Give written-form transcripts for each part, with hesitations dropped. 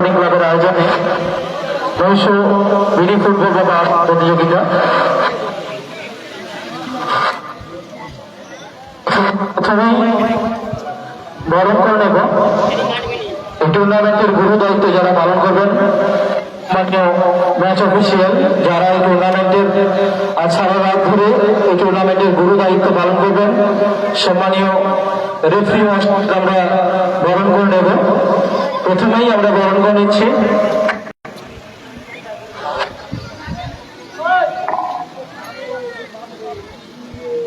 ক্লাবের আয়োজনে 900 mini football প্রতিযোগিতা। প্রথমেই বরণ করে নেব এই টুর্নামেন্টের গুরু দায়িত্ব যারা পালন করবেন, মাননীয় ম্যাচ অফিসিয়াল যারা এই টুর্নামেন্টের সারা রাত ধরে এই টুর্নামেন্টের গুরু দায়িত্ব পালন করবেন, সম্মানীয় রেফারি মাস্টারকে আমরা বরণ করে নেব। প্রথমেই আমরা বরণ করে নিচ্ছি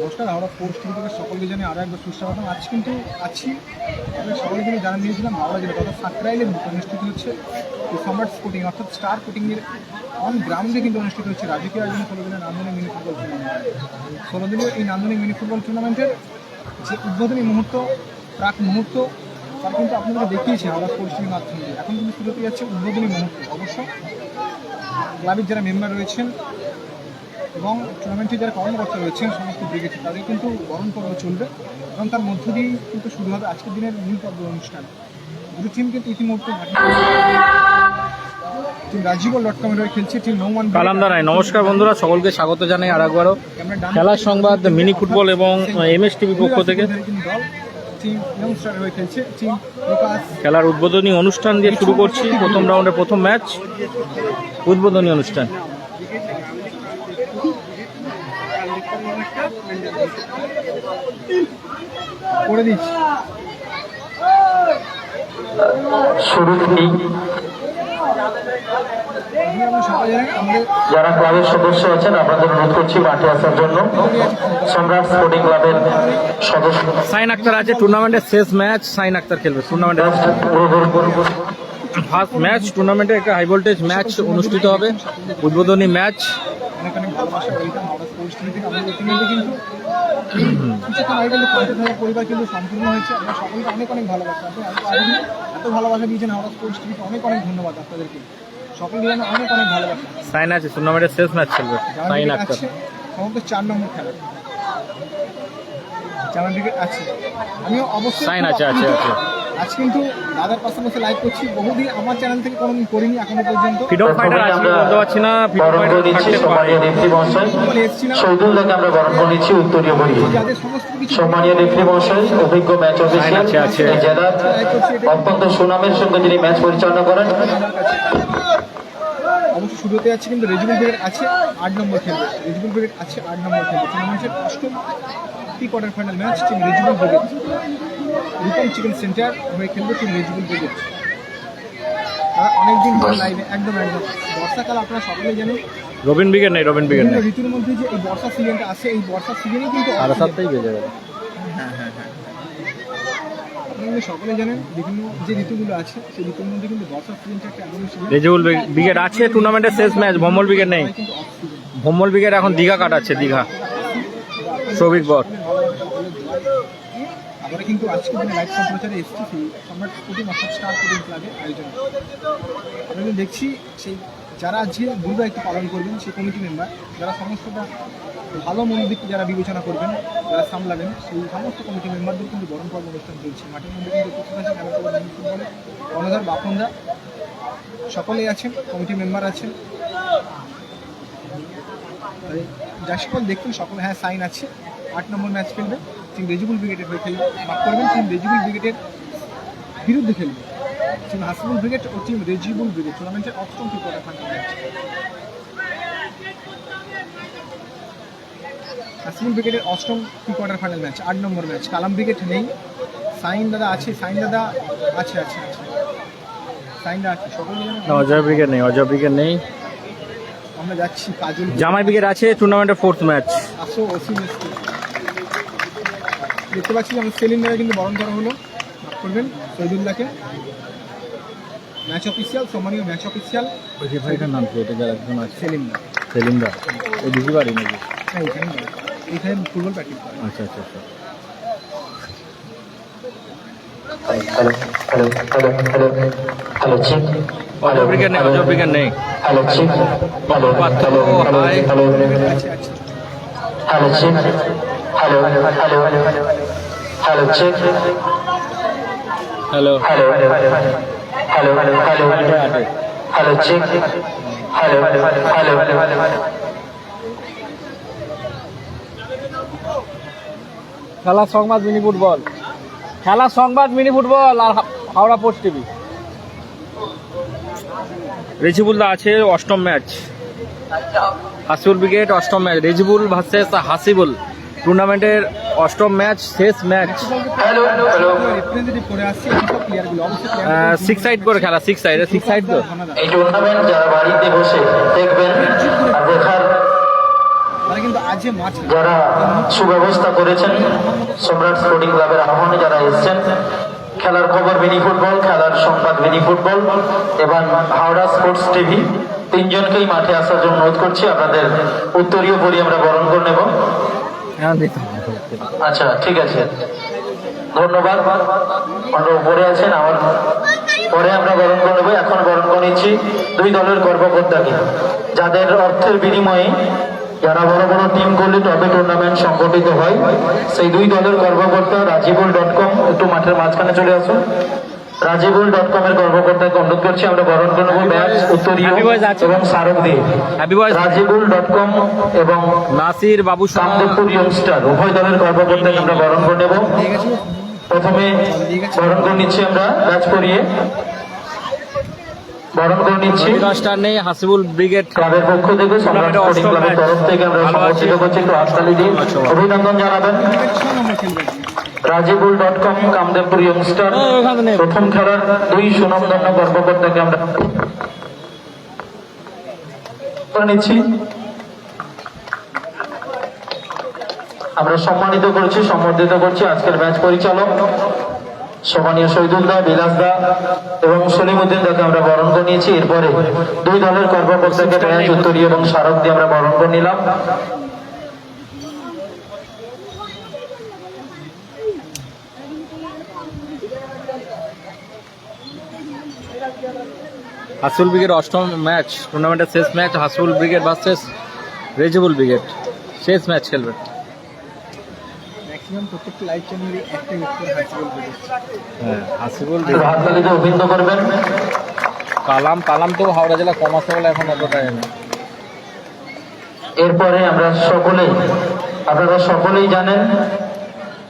নমস্কার, হাওড়া স্পোর্টস টিভি থেকে সকলকে জানিয়ে আরও একবার সুস্বাগতম। আজ কিন্তু আছি আমরা সকলে কিন্তু জানা নিয়েছিলাম হাওড়া জেলা তথা সাকরাইলের অনুষ্ঠিত হচ্ছে সম্রাট স্পোর্টিং অর্থাৎ স্টার স্পোর্টিংয়ের অন গ্রাউন্ডে কিন্তু অনুষ্ঠিত হচ্ছে রাজকীয় আয়োজনে 16 দিনের নান্দনিক মিনি ফুটবল টুর্নামেন্ট। 16 দিনের এই নান্দনিক মিনি ফুটবল টুর্নামেন্টের যে উদ্বোধনী মুহূর্ত, প্রাক মুহূর্ত, তার কিন্তু আপনাদের দেখিয়েছি হাওড়া স্পোর্টস টিভির মাধ্যমে। এখন কিন্তু শুরু হতে যাচ্ছে উদ্বোধনী মুহূর্ত। অবশ্য ক্লাবের যারা মেম্বার রয়েছেন এবং টুর্নামেন্টে যারা কর্মকর্তা রয়েছেন সমস্ত ব্রিগেড, তাদের কিন্তু বরণ পর্ব চলবে এবং তার মধ্য দিয়েই কিন্তু শুরু হবে আজকের দিনের মূল পর্ব অনুষ্ঠান। দুটো টিম কিন্তু ইতিমধ্যে টিম রাজীবল.com এর হয়ে খেলছে, টিম নৌমান কালামদারায়। নমস্কার বন্ধুরা, সকলকে স্বাগত জানাই আর একবারও খেলার সংবাদ মিনি ফুটবল এবং এমএস টিভি পক্ষ থেকে। খেলার উদ্বোধনী অনুষ্ঠান দিয়ে শুরু করছি। প্রথম রাউন্ডের প্রথম ম্যাচ, উদ্বোধনী অনুষ্ঠান। করে দিচ্ছি শুরু থেকেই যারা ক্লাবের সদস্য আছেন আপনাদের অনুরোধ করছি মাঠে আসার জন্য। সম্রাট স্পোর্টিং ক্লাবের সদস্য সাইন আক্তার আছে। টুর্নামেন্টের শেষ ম্যাচ সাইন আক্তার খেলবে। টুর্নামেন্টের ফার্স্ট ম্যাচ, টুর্নামেন্টে একটা হাই ভোল্টেজ ম্যাচ অনুষ্ঠিত হবে, উদ্বোধনী ম্যাচ। অনেক অনেক ভালোবাসা ওয়েলকাম হাওড়া স্পোর্টস টিভি থেকে। আমাদের ইতিমধ্যে কিন্তু কিছুক্ষণ আগে কিন্তু 50,000 পরিবার কিন্তু সম্পূর্ণ হয়েছে। আমরা সকলকে অনেক অনেক ভালোবাসা, এত ভালোবাসা দিয়েছেন হাওড়া স্পোর্টস টিভিকে, অনেক অনেক ধন্যবাদ আপনাদেরকে। সকলকে জানাই অনেক অনেক ভালোবাসা। সাইন আছে, টুর্নামেন্টের শেষ ম্যাচ খেলবে সাইন আক্তার। সমস্ত 4 নম্বর খেলা জামান ক্রিকেট আছে। আমিও অবশ্যই সাইন আছে আছে আছে আজ কিন্তু দাদার পাশাপাশি লাইভ করছি। বহুদিন আমার চ্যানেল থেকে কোনোদিন করিনি এখনো পর্যন্ত। ফ্রিডম ফাইটার আজকে বলতে পারছি না, ফ্রিডম ফাইটার থাকতে পারে। শহীদুল্লাহকে আমরা বরণ করে নিচ্ছি উত্তরীয় বড়িয়ে। সম্মানীয় রেফারি মহাশয়, অভিজ্ঞ ম্যাচ অফিসিয়াল এই জেলার অত্যন্ত সুনামের সঙ্গে যিনি ম্যাচ পরিচালনা করেন। অবশ্যই শুরু হতে যাচ্ছে কিন্তু রেজিবুল ব্রিগেড আছে 8 নম্বর খেলবে। রেজিবুল ব্রিগেড আছে 8 নম্বর খেলবে। টুর্নামেন্টের অষ্টম pre quarter final match team Rezibul brigade Rupam chicken centre হয়ে খেলবে টিম রেজিবুল ব্রিগেড। তারা অনেকদিন পর লাইভে একদম বর্ষাকাল আপনারা সকলেই জানেন। রবিন ব্রিগেড নেই, রবিন ব্রিগেড নেই। ঋতুর মধ্যে যে এই বর্ষা সিজনটা আসে, এই বর্ষা সিজনেই কিন্তু 7:30 বেজে গেল। আপনারা সকলে জানেন বিভিন্ন যে ঋতুগুলো আছে সেই ঋতুর মধ্যে কিন্তু বর্ষা সিজনটা একটা এমন সিজন। রেজিবুল ব্রিগেড আছে, টুর্নামেন্টের শেষ ম্যাচ। ভম্বল ব্রিগেড নেই, ভম্বল ব্রিগেড এখন দীঘা কাটাচ্ছে, দীঘা শ্রমিক বর। আমরা কিন্তু আজকে দিনে লাইভ সম্প্রচারে এসেছি সেই সম্রাট স্পোর্টিং অর্থাৎ স্টার স্পোর্টিং ক্লাবের আয়োজনে। আমরা কিন্তু দেখছি সেই যারা আজকে গুরু দায়িত্ব পালন করবেন সেই কমিটি মেম্বার, যারা সমস্তটা ভালো মনের দিককে যারা বিবেচনা করবেন, যারা সামলাবেন, সেই সমস্ত কমিটি মেম্বারদের কিন্তু বরণ পর্ব অনুষ্ঠান চলছে। মাঠের মধ্যে কিন্তু উপস্থিত আছেন খেলা ফুটবলে কর্ণধার বাপনদা, সকলেই আছেন, কমিটি মেম্বার আছেন। যা সকল দেখবেন সকলে হ্যাঁ সাইন আছে। 8 নম্বর ম্যাচ খেলবে, টিম রেজিবুল ব্রিগেডের হয়ে খেলবে। মাফ করবেন, টিম রেজিবুল ব্রিগেডের বিরুদ্ধে খেলবে টিম হাসিবুল ব্রিগেড ও টিম রেজিবুল ব্রিগেড। টুর্নামেন্টের অষ্টম pre quarter final match. Hasibul ব্রিগেডের অষ্টম প্রি কোয়ার্টার ফাইনাল ম্যাচ, 8 নম্বর ম্যাচ। কালাম ব্রিগেড নেই, সাইন দাদা আছে, সাইন দাদা আছে আছে আছে সাইন দাদা আছে। সকলে অজয় ব্রিগেড নেই, অজয় ব্রিগেড নেই। আমরা যাচ্ছি কাজল। জামাই ব্রিগেড আছে, টুর্নামেন্টের 4th ম্যাচ। আসো ওসি দেখতে পাচ্ছি আমরা সেলিম দাকে কিন্তু বরণ করা হলো। মাফ করবেন শহীদুল্লাহকে। ম্যাচ অফিসিয়াল, সম্মানীয় ম্যাচ অফিসিয়াল ভাইটার নাম কি? এটা যারা একজন আছে সেলিম দা। সেলিম দা এই দিদি বাড়ি নাকি? হ্যাঁ এইখানে ফুটবল প্র্যাকটিস করে। আচ্ছা আচ্ছা আচ্ছা। Hello hello hello hello hello check. Ajay brigade নেই, অজয় ব্রিগেড নেই। Hello check. Hello hello hello hello hello check. Hello hello hello check. Hello hello hello hello hello check hello hello খেলা সংবাদ মিনি ফুটবল, খেলা সংবাদ মিনি ফুটবল আর Howrah post TV. Rejibul দা আছে অষ্টম ম্যাচ, হাসিবুল ব্রিগেড অষ্টম ম্যাচ, রেজিবুল ভার্সেস হাসিবুল টুর্নামেন্টের অষ্টম ম্যাচ, শেষ ম্যাচ। হ্যালো হ্যালো রিপ্রেজেন্টেটিভ করে আসছি এইসব প্লেয়ারগুলো অবশ্যই সিক্স সাইড করে খেলা, সিক্স সাইড তো। এই টুর্নামেন্ট যারা বাড়িতে বসে দেখবেন আর দেখার তারা কিন্তু আজকে মাঠ যারা সুব্যবস্থা করেছেন সম্রাট স্পোর্টিং ক্লাবের আহ্বানে যারা এসেছেন, খেলার খবর মিনি ফুটবল, খেলার সংবাদ মিনি ফুটবল এবং হাওড়া স্পোর্টস টিভি, তিনজনকেই মাঠে আসার জন্য অনুরোধ করছি। আপনাদের উত্তরীয় পরি আমরা বরণ করে নেব। আচ্ছা ঠিক আছে, ধন্যবাদ। আমরা উপরে আছেন, আমার পরে আমরা বরণ করে নেবো। এখন বরণ করে নিচ্ছি দুই দলের কর্মকর্তাকে, যাদের অর্থের বিনিময়ে যারা বড় বড় টিম করলে টপে টুর্নামেন্ট সংগঠিত হয়, সেই দুই দলের কর্মকর্তা রাজিবুল.com একটু মাঠের মাঝখানে চলে আসুন। রাজিবুল.com এর কর্মকর্তাকে অনুরোধ করছি, আমরা বরণ করে নেবো ব্যাচ, উত্তরীয় এবং স্মারক দিয়ে। রাজিবুল.com এবং নাসির বাবু কামদেবপুর ইয়ংস্টার উভয় দলের কর্মকর্তাকে আমরা বরণ করে নেব। প্রথমে বরণ করে নিচ্ছি আমরা ব্যাচ করিয়ে, বরণ করে নিচ্ছি স্টার নেই, হাসিবুল ব্রিগেড ক্লাবের পক্ষ থেকে সম্রাট স্পোর্টিং ক্লাবের তরফ থেকে আমরা সমর্থিত করছি। একটু হাততালি দিন, অভিনন্দন জানাবেন। রাজিবুল.com কামদেবপুর ইয়ংস্টার প্রথম খেলার দুই সুনামধন্য কর্মকর্তাকে আমরা করে নিচ্ছি। আমরা সম্মানিত করছি, সম্বর্ধিত করছি আজকের ম্যাচ পরিচালক সম্মানীয় শহীদুল দা, বিলাস দা এবং সলিমউদ্দিন দাকে আমরা বরণ করে নিয়েছি। এরপরে দুই দলের কর্মকর্তাকে ম্যাচ, উত্তরীয় এবং স্মারক দিয়ে আমরা বরণ করে নিলাম। হাসিবুল ব্রিগেড অষ্টম ম্যাচ, টুর্নামেন্টের শেষ match, Hasibul brigade versus Rezibul brigade শেষ ম্যাচ খেলবে। ম্যাক্সিমাম প্রত্যেকটা লাইভ চ্যানেলে একটা করে হাসিবুল ব্রিগেড। হ্যাঁ, হাসিবুল হাততালিতে অভিনন্দন করবেন। কালাম তো হাওড়া জেলা কমার্স বলে এখন অতটা নেই। এরপরে আমরা আপনারা সকলেই জানেন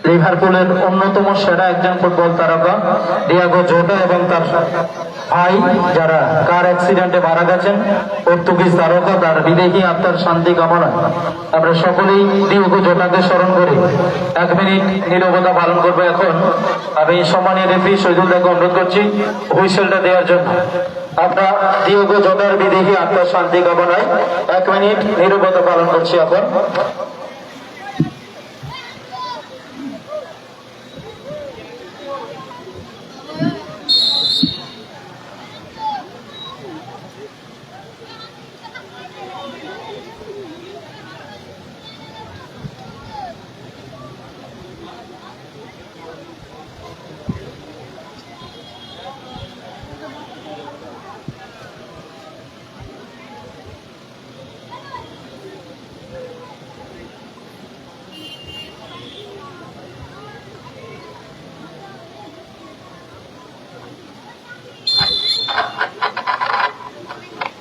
লিভারপুলের অন্যতম সেরা একজন ফুটবল তারকা ডিয়াগো জোটা এবং তার ভাই যারা কার অ্যাক্সিডেন্টে মারা গেছেন, পর্তুগিজ তারকা, তার বিদেহী আত্মার শান্তি কামনা আমরা সকলেই ডিয়াগো জোটাকে স্মরণ করে 1 মিনিট নীরবতা পালন করবো। এখন আমি সম্মানীয় রেফারি শহীদুল দাকে অনুরোধ করছি হুইসেলটা দেওয়ার জন্য। আমরা ডিয়াগো জোটার বিদেহী আত্মার শান্তি কামনায় 1 মিনিট নীরবতা পালন করছি এখন।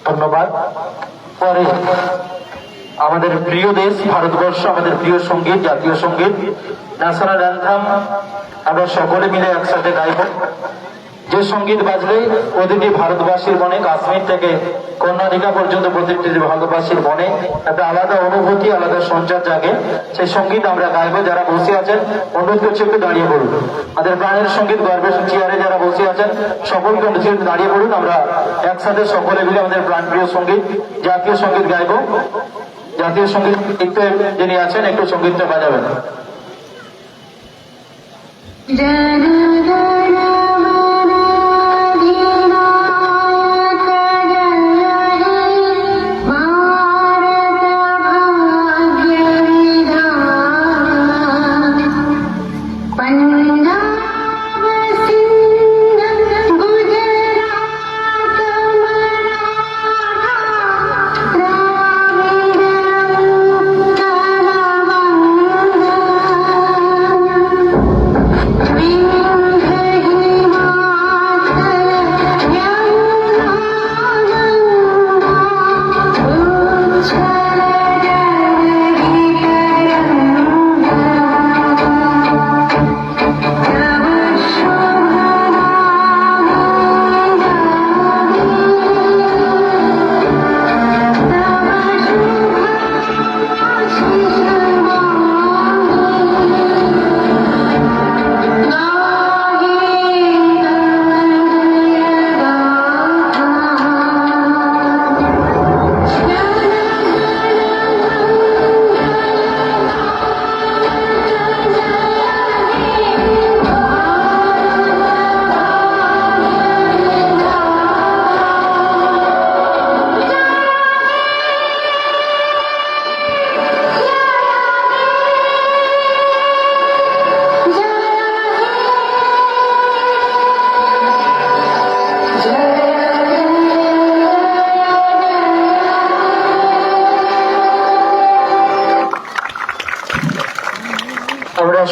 ধন্যবাদ। পরে আমাদের প্রিয় দেশ ভারতবর্ষ, আমাদের প্রিয় সঙ্গীত, জাতীয় সঙ্গীত ন্যাশনাল অ্যান্থাম আমরা সকলে মিলে একসাথে গাইব। যে সঙ্গীত বাজলে প্রতিটি ভারতবাসীর মনে, কাশ্মীর থেকে কন্যাধিকা পর্যন্ত প্রতিটি ভারতবাসীর মনে একটা আলাদা অনুভূতি, আলাদা সঞ্চার জাগে। সেই সঙ্গীত আমরা গাইব। যারা বসে আছেন অনুরোধ করছি একটু দাঁড়িয়ে পড়ুন। আমাদের প্রাণের সঙ্গীত গর্বের চেয়ারে যারা বসে আছেন সকলকে অনুরোধ দাঁড়িয়ে পড়ুন। আমরা একসাথে সকলে মিলে আমাদের প্রাণপ্রিয় সঙ্গীত, জাতীয় সঙ্গীত গাইব। জাতীয় সঙ্গীত যিনি আছেন একটু সঙ্গীতটা বাজাবেন। Dream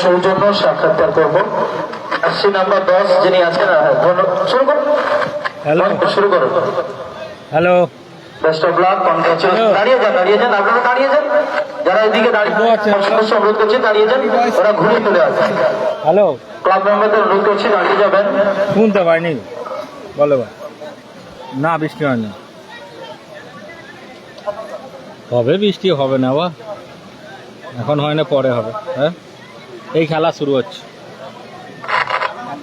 সৌজন্য সাক্ষাৎকার করব। আসছি নাম্বার 10 যিনি আছেন, শুরু করুন। হ্যালো শুরু করুন। Hello best of luck, congratulation. দাঁড়িয়ে যান, আপনারা দাঁড়িয়ে যান। যারা এদিকে দাঁড়িয়ে অনুরোধ করছি দাঁড়িয়ে যান, ওরা ঘুরিয়ে চলে আসে। হ্যালো ক্লাব মেম্বারদের অনুরোধ করছি দাঁড়িয়ে যাবেন। শুনতে পাইনি, বলো ভাই। না বৃষ্টি হয়নি, হবে বৃষ্টি হবে না বা এখন হয় না, পরে হবে। হ্যাঁ, এই খেলা শুরু হচ্ছে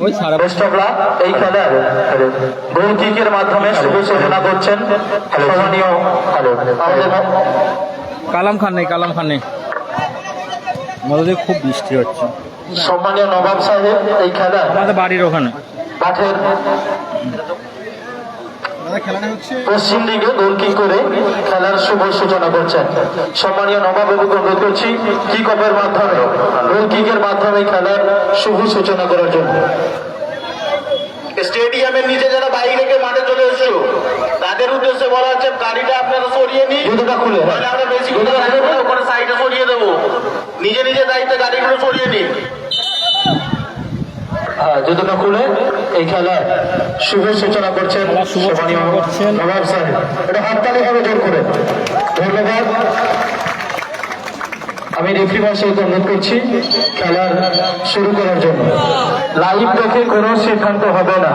ওই সারা বেস্ট অফ লাক। এই খেলার গোল কিকের মাধ্যমে শুভ সূচনা করছেন সম্মানীয় আমাদের কালাম খান নেই, কালাম খান নেই, আমাদের খুব বৃষ্টি হচ্ছে সম্মানীয় নবাব সাহেব এই খেলা আমাদের বাড়ির ওখানে। মাঠের দাদা খেলাটা হচ্ছে পশ্চিম দিকে গোল কিক করে খেলার শুভ সূচনা করছেন সম্মানীয় নবাব বাবুকে অনুরোধ করছি কিক অফের মাধ্যমে, গোল কিকের মাধ্যমে খেলার শুভ সূচনা করার জন্য। স্টেডিয়ামের নিচে যারা বাইক রেখে মাঠে চলে এসছো তাদের উদ্দেশ্যে বলা হচ্ছে গাড়িটা আপনারা সরিয়ে নিন, জুতোটা খুলে নাহলে আমরা বেশি করে ওখানে সাইডে সরিয়ে দেবো। নিজে নিজে দায়িত্বে গাড়িগুলো সরিয়ে নিন। জুতোটা খুলে এই খেলার শুভ সূচনা করছেন খেলার শুভ সূচনা সম্মানীয় করছেন। নবাব সাহেব। এটা হাততালি হবে জোর করে, ধন্যবাদ। আমি রেফারি মহাশয়কে অনুরোধ করছি খেলার শুরু করার জন্য। লাইভ দেখে কোনো সিদ্ধান্ত হবে না,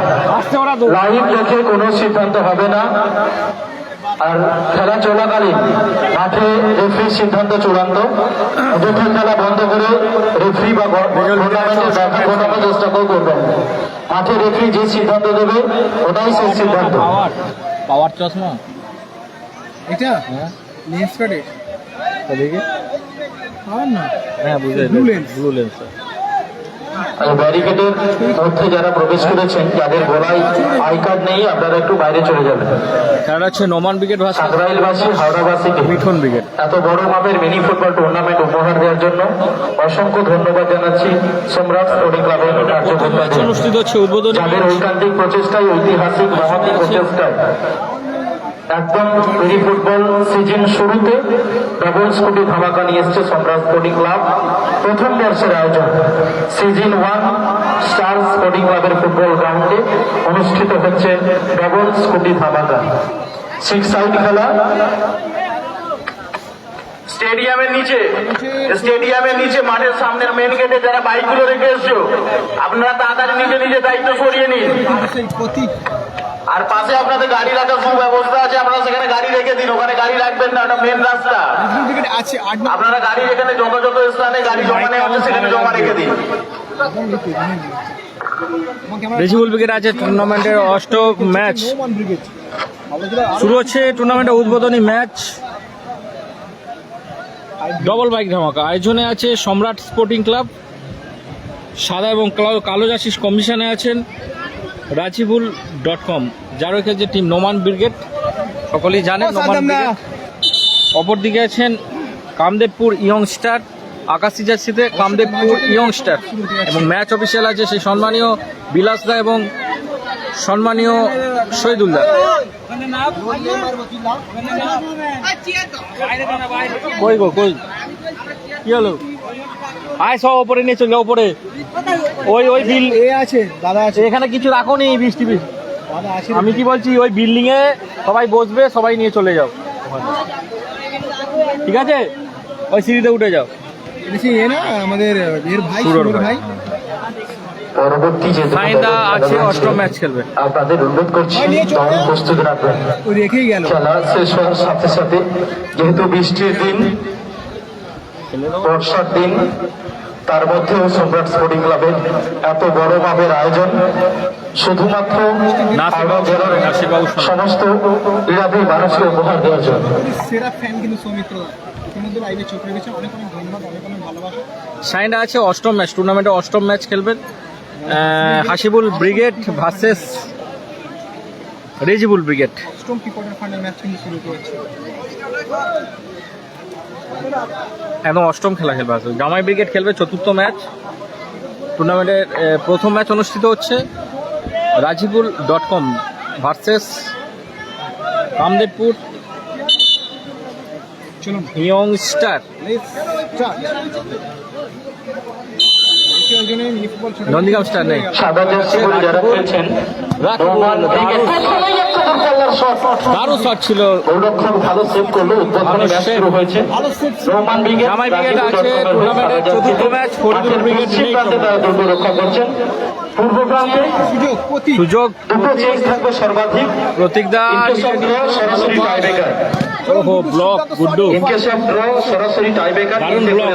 লাইভ দেখে কোনো সিদ্ধান্ত হবে না। আর খেলা চলাকালীন মাঠে রেফারির সিদ্ধান্ত চূড়ান্ত। অযথা খেলা বন্ধ করে রেফারি বা টুর্নামেন্টের ব্যাখ্যা ঘটানোর চেষ্টা করবেন। মাঠে রেফারি যে সিদ্ধান্ত দেবে ওটাই সেই সিদ্ধান্ত। পাওয়ার চশমা এটা হ্যাঁ লেন্স কাটে তো দেখি। আর না হ্যাঁ বুঝে Blue lens। Blue lens. ব্যারিকেডের মধ্যে যারা প্রবেশ করেছেন যাদের গলায় আই কার্ড নেই আপনারা একটু বাইরে চলে যাবেন। খেলা হচ্ছে নোমান ব্রিগেড ভার্সেস সাকরাইলবাসী হাওড়াবাসীকে মিঠুন ব্রিগেড। এত বড় মাপের মিনি ফুটবল টুর্নামেন্ট উপহার দেওয়ার জন্য অসংখ্য ধন্যবাদ জানাচ্ছি সম্রাট স্পোর্টিং ক্লাবের ম্যাচ কার্যকর্তাদের, অনুষ্ঠিত হচ্ছে উদ্বোধনী যাদের ঐকান্তিক প্রচেষ্টায়, ঐতিহাসিক মহতি প্রচেষ্টায় একদম মিনি ফুটবল সিজন শুরুতে ডাবল স্কুটি ধামাকা নিয়ে এসছে সম্রাট স্পোর্টিং ক্লাব। প্রথম বর্ষের আয়োজন সিজন 1 স্টার স্পোর্টিং ক্লাবের ফুটবল গ্রাউন্ডে অনুষ্ঠিত হচ্ছে ডাবল স্কুটি ধামাকা। 6 সাইড খেলা। স্টেডিয়ামের নিচে মাঠের সামনের মেন গেটে যারা বাইকগুলো রেখে এসছো আপনারা তাড়াতাড়ি নিজে নিজে দায়িত্ব সরিয়ে নিন। সেই প্রতীক আর পাশে আপনাদের গাড়ি রাখার সুব্যবস্থা আছে, আপনারা সেখানে গাড়ি রেখে দিন। ওখানে গাড়ি রাখবেন না, ওটা মেন রাস্তা। ক্রিকেট আছে 8 নম্বর আপনারা গাড়ি এখানে যত স্থানে গাড়ি জমা নেওয়া হচ্ছে সেখানে জমা রেখে দিন। রেজিবুল ব্রিগেড আছে টুর্নামেন্টের অষ্টম ম্যাচ শুরু হচ্ছে। টুর্নামেন্টের উদ্বোধনী ম্যাচ ডবল বাইক ধামাকা। আয়োজনে আছে সম্রাট স্পোর্টিং ক্লাব, সাদা এবং কালো জার্সি কমিশনে আছেন রাজিবুল.com, যার যে টিম নোমান ব্রিগেড, সকলেই জানেন নোমান ব্রিগেড। অপরদিকে আছেন কামদেবপুর ইয়ং স্টার, আকাশি জার্সিতে কামদেবপুর ইয়ং স্টার, এবং ম্যাচ অফিসিয়াল আছে সেই সম্মানীয় বিলাস দা এবং সম্মানীয় শহীদুল্লাহ। কই গো কই কি হলো? আয় সব ওপরে নিয়ে চলে ওপরে। ওই বিল এ আছে দাদা আছে এখানে কিছু রাখো নি, বৃষ্টি দাদা আছে আমি কি বলছি, ওই বিল্ডিং এ সবাই বসবে, সবাই নিয়ে চলে যাও, ঠিক আছে? ওই সিঁড়িতে উঠে যাও। দেখি এ না আমাদের এর ভাই সুরর সুরর ভাই পরবর্তী যে ফাইন্দা আছে অষ্টম ম্যাচ খেলবে। আপনাদের অনুরোধ করছি দল প্রস্তুত রাখবেন। ওই রেখেই গেল। খেলা শেষ হওয়ার সাথে সাথে, যেহেতু বৃষ্টির দিন, বর্ষার দিন, তার মধ্যেও সম্রাট স্পোর্টিং ক্লাবের এত বড় মাপের আয়োজন শুধুমাত্র হাওড়া জেলার সমস্ত ক্রীড়াবী মানুষকে উপহার দেওয়ার জন্য। সেরা ফ্যান কিন্তু সৌমিত্র ইতিমধ্যে লাইভে চোখ রেখেছে। অনেক অনেক ধন্যবাদ, অনেক অনেক ভালোবাসা। সাইন্ডা আছে অষ্টম ম্যাচ, টুর্নামেন্টে অষ্টম ম্যাচ খেলবেন। Hasibul brigade versus Rezibul brigade. অষ্টম প্রি-কোয়ার্টার ফাইনাল ম্যাচ কিন্তু শুরু করেছে। একদম অষ্টম খেলা খেলবে। জামাই ব্রিগেড খেলবে চতুর্থ ম্যাচ। টুর্নামেন্টের প্রথম ম্যাচ অনুষ্ঠিত হচ্ছে রাজিবুল.com ভার্সেস কামদেবপুর চলুন ইয়ং স্টার। Let's start. আয়োজনে মিনি ফুটবল ছোট নন্দীগ্রাম স্টার নেই। সাদা জার্সি পরে যারা খেলছেন রাকিবুল, রোমান ব্রিগেড দারুণ শট ছিল। গোলরক্ষক ভালো সেভ করলো, উদ্বোধনী ম্যাচ শুরু হয়েছে। রোমান ব্রিগেড জামাই ব্রিগেড আছে টুর্নামেন্টের চতুর্থ ম্যাচ, ফরিদুল ব্রিগেড পশ্চিম নেই। প্রান্তে তারা দুটো রক্ষা করছেন। পূর্ব প্রান্তে সুযোগ প্রতি সুযোগ দুটো চেঞ্জ থাকবে সর্বাধিক। প্রতীকদা, সরাসরি টাইব্রেকার, ওহো ব্লক গুড্ডু, ইনকেস অফ ড্র সরাসরি টাইব্রেকার, দারুণ ব্লক।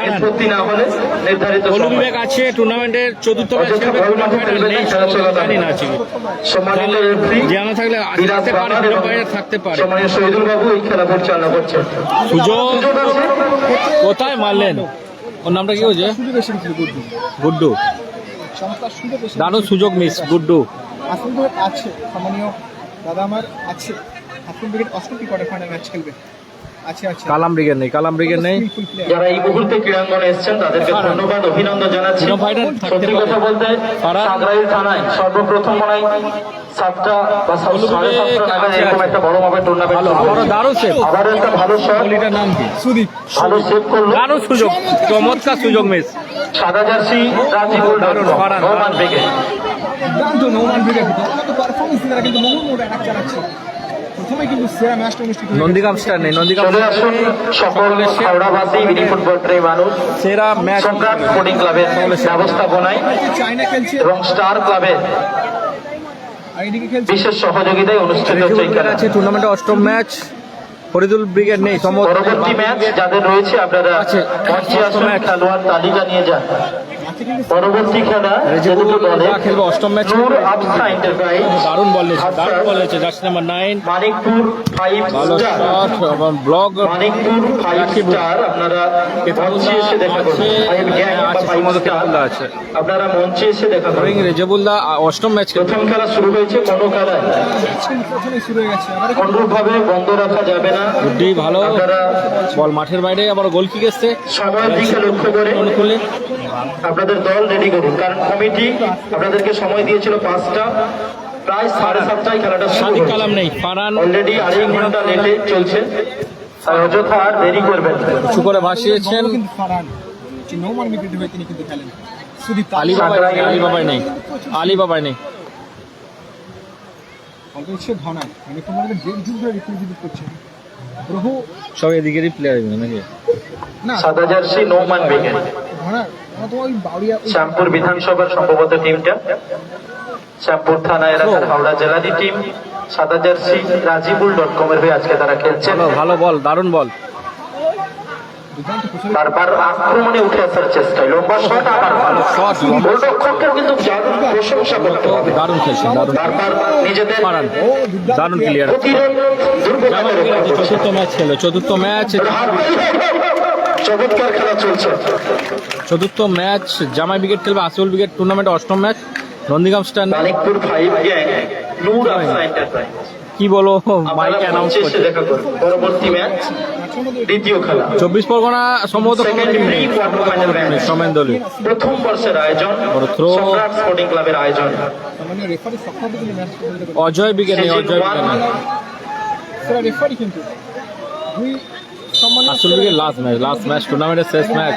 নিষ্পত্তি না হলে নির্ধারিত কলু সময়। বিবেক আছে টুর্নামেন্টের চতুর্থ ম্যাচ অযথা খেলবে, বল মাঠে টুর্নামেন্টে ফেলবেন না, নেই, খেলা চলাকালীন। জানি না আছে কি। সম্মানিত রেফারি জানা থাকলে বিরাজ থাকতে পারে, বাহার এবং বাইরে থাকতে পারে। সম্মানীয় শহীদুল বাবু এই খেলা পরিচালনা করছেন। সুযোগ সুযোগ আছে। কোথায় মারলেন? ওর নামটা কি হয়েছে? সুযোগ এসে গেছিল গুড্ডু গুড্ডু, চমৎকার সুযোগ এসে দারুণ সুযোগ মিস গুড্ডু। হাসিম ব্রিগেড আছে সম্মানীয় দাদা আমার আছে। হাসিম ব্রিগেড অষ্টমটি কোয়ার্টার ফাইনাল ম্যাচ খেলবে। আছে আছে কালাম ব্রিগেড নেই, কালাম ব্রিগেড নেই। Skillful player। যারা এই মুহূর্তে ক্রীড়াঙ্গনে এসেছেন তাদেরকে ধন্যবাদ, অভিনন্দন জানাচ্ছি। কোনো ফাইটার থাকতে সত্যি পারে। কথা বলতে ফারান। সাগরাইল থানায় সর্বপ্রথম মনে হয় 7টা বা কলু 7:30 বিবেক নাগাদ আছে, এরকম আছে। একটা বড় মাপের টুর্নামেন্ট ভালো, আবারও দারুণ সেভ। আবার একটা ভালো শট, বলিটার নাম কি? সুদীপ ভালো সেভ করলো। দারুণ সুযোগ, চমৎকার সুযোগ মিস। সাদা জার্সি রাজিবুল দারুণ, ফারান। রোমান ব্রিগেড। দুর্দান্ত নৌমান ব্রিগেড পারফরমেন্স তারা কিন্তু মোড় অ্যাটাক চালাচ্ছে। প্রথমে কিন্তু সেরা ম্যাচটা অনুষ্ঠিত হয়েছে। নন্দীগ্রাম স্টার নেই, নন্দীগ্রাম চলে আসুন সকল হাওড়াবাসী মিনি ফুটবল প্রেমী মানুষ। সেরা ম্যাচ সম্রাট স্পোর্টিং ক্লাবের ব্যবস্থাপনায় চায়না খেলছে এবং স্টার ক্লাবের আর এদিকে খেলছে বিশেষ সহযোগিতায় অনুষ্ঠিত হচ্ছে এই খেলা। আছে টুর্নামেন্টে অষ্টম ম্যাচ। ফরিদুল ব্রিগেড নেই, পরবর্তী ম্যাচ যাদের রয়েছে আপনারা আছে। মঞ্চে আসুন, খেলোয়াড় তালিকা নিয়ে যান। আছে কিন্তু পরবর্তী খেলা যে দুটো দলে খেলবে অষ্টম ম্যাচ। নূর আফসা এন্টারপ্রাইজ দারুণ বল নিয়েছে, দারুণ বল নিয়েছে, জার্সি নাম্বার 9। মানিকপুর 5 ভালো স্টার। শট এবং ব্লক। মানিকপুর 5 স্টার আপনারা মঞ্চে এসে দেখা করুন। 5 গ্যাং বা 5 স্টার আছে। আপনারা মঞ্চে এসে দেখা করুন। রেজাবুল্লাহ অষ্টম ম্যাচ খেলবে। প্রথম খেলা শুরু হয়েছে, কোনো খেলায় কিন্তু প্রথমে শুরু হয়ে গেছে আবার অনুরূপভাবে বন্ধ রাখা যাবে না। গুড্ডি ভালো আপনারা বল, মাঠের বাইরে আবার গোল কিক এসছে সময়ের দিকে লক্ষ্য করে অনুকূলে। আপনাদের দল রেডি করুন, কারণ কমিটি আপনাদেরকে সময় দিয়েছিল 5টা, প্রায় 7:30টায় খেলাটা শুরু সাদিক হয়েছে। কালাম নেই, ফারান অলরেডি 2.5 ঘন্টা লেটে চলছে, তাই অযথা আর দেরি করবেন না। উঁচু করে ভাসিয়েছেন। কিন্তু ফারান যে নৌমান ব্রিগেড হয়ে তিনি কিন্তু খেলেন। সুদীপ আলী বাবাই নেই, আলী বাবাই নেই, আলী বাবাই নেই। হচ্ছে ধনা মানে তোমাদের দেড় যুগ ধরে রিপ্রেজেন্ট করছে প্রভু সব এদিকেরই প্লেয়ার নাকি? না সাদা জার্সি নৌমান ব্রিগেড, ধনা আমার তো ওই বাউরিয়া শ্যামপুর বিধানসভার সম্ভবত টিমটা, শ্যামপুর থানা এলাকার হাওড়া জেলারই টিম। সাদা জার্সি রাজিবুল.com এর হয়ে আজকে তারা খেলছেন। ভালো, ভালো বল, দারুণ বল। দুর্দান্ত প্রচার বারবার আক্রমণে উঠে আসার চেষ্টায় লম্বা শট, আবার ভালো শট, গোলরক্ষককে কিন্তু দারুণ প্রশংসা করতে হবে। দারুণ খেলছেন, দারুণ। বারবার নিজেদের ফারান ও দুর্দান্ত দারুণ ক্লিয়ার। প্রতিরোধ দুর্বলতা রক্ষা করছে। চতুর্থ ম্যাচ খেলো, চতুর্থ ম্যাচ। চমৎকার খেলা চলছে। চতুর্থ ম্যাচ জামাই ব্রিগেড খেলবে আসিউল ব্রিগেড টুর্নামেন্টে অষ্টম ম্যাচ। নন্দীগ্রাম স্টার নেই। Manikpur 5 gang Noor Afsa enterprise. কি বলো, মাইকে আপনারা অ্যানাউন্স মঞ্চে এসে করছে। দেখা করুন। পরবর্তী ম্যাচ দ্বিতীয় খেলা, 24 পরগনা সম্ভবত কোনো টিম নেই, সমেন্দলি। প্রথম বর্ষের আয়োজন, বড় throw। সম্রাট স্পোর্টিং ক্লাবের আয়োজন। সামান্য রেফারি সক্ষমতা কিন্তু ম্যাচ পর্যন্ত করে অজয় ব্রিগেড নেই, অজয় ব্রিগেড নেই। সেরা রেফারি কিন্তু দুই সম্মানিত আসিউল ব্রিগেড লাস্ট ম্যাচ টুর্নামেন্টের শেষ ম্যাচ।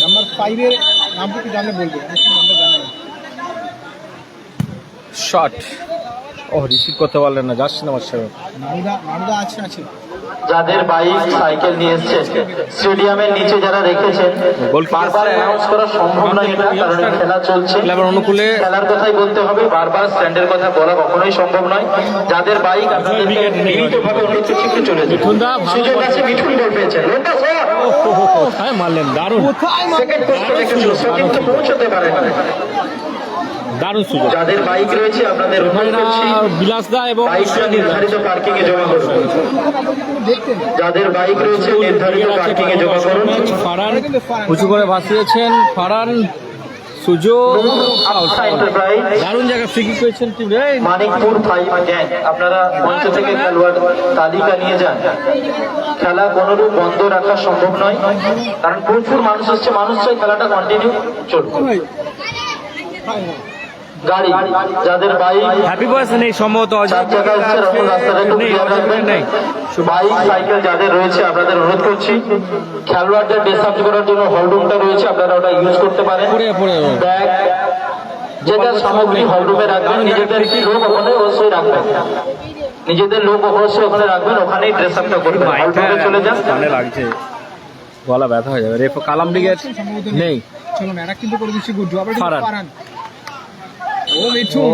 নাম্বার 5 এর নামটা কি জানলে বলবো, আমি সেই নামটা জানি না। শট, ও রিসিভ করতে পারলেন না, যাচ্ছে না আমার সাথে। নানুদা আছে যাদের বাইক সাইকেল নিয়ে এসছেন, স্টেডিয়ামের নিচে যারা রেখেছেন, গোলকিপার বারবার অ্যানাউন্স করা সম্ভব নয় এটা, কারণ এই খেলা চলছে। ক্লাবের অনুকূলে খেলার কথাই বলতে হবে, বারবার স্ট্যান্ডের কথা বলা কখনোই সম্ভব নয়। যাদের বাইক আপনাদেরকে বিনীতভাবে অনুরোধ করছি একটু চলে যান। মিঠুনদা ভালো সুযোগ বল। আছে, মিঠুন গোল পেয়েছেন। লম্বা শট, কোথায় মারলেন, দারুণ, সেকেন্ড পোস্টে রেখেছিল, সঠিক তো পৌঁছতে পারে না। দারুণ সুযোগ। যাদের বাইক রয়েছে আপনাদের অনুরোধ করছি বিলাস দা এবং বাইকটা নির্ধারিত পার্কিং এ জমা করুন। দেখতেন যাদের বাইক রয়েছে নির্ধারিত পার্কিং এ জমা করুন। ফারান উঁচু করে ভাসিয়েছেন, ফারান সুযোগ, আফসা এন্টারপ্রাইজ, দারুণ জায়গা ফ্রি কিক করেছেন টিম রে। মানিকপুর 5 গ্যাং, আপনারা মঞ্চ থেকে খেলোয়াড় তালিকা নিয়ে যান। খেলা কোনোরূপ বন্ধ রাখা সম্ভব নয়, কারণ প্রচুর মানুষ আসছে, মানুষ চাই খেলাটা কন্টিনিউ চলবে। ভাই ভাই গাড়ি যাদের বাইক হ্যাপি বয়স নেই সম্ভবত অজয় চার চাকা এসছে এরকম রাস্তাটা একটু নেই, ক্লিয়ার রাখবেন। নেই বাইক সাইকেল যাদের রয়েছে আপনাদের অনুরোধ করছি খেলোয়াড়দের ড্রেস করার জন্য হলরুমটা রয়েছে, আপনারা ওটা ইউজ করতে পারেন। পড়ে ব্যাগ যেটা সামগ্রী হলরুমে রাখবেন, নিজেদের লোক ওখানে অবশ্যই রাখবেন, নিজেদের লোক অবশ্যই ওখানে রাখবেন, ওখানেই ড্রেস আপটা করবেন। হলরুমে চলে যান। কানে লাগছে, গলা ব্যথা হয়ে যাবে। রেফ কালাম ব্রিগেড নেই। চলো না, এরা কিন্তু করে দিচ্ছি গুড জব। ফারহান। ফারহান ও মিঠুন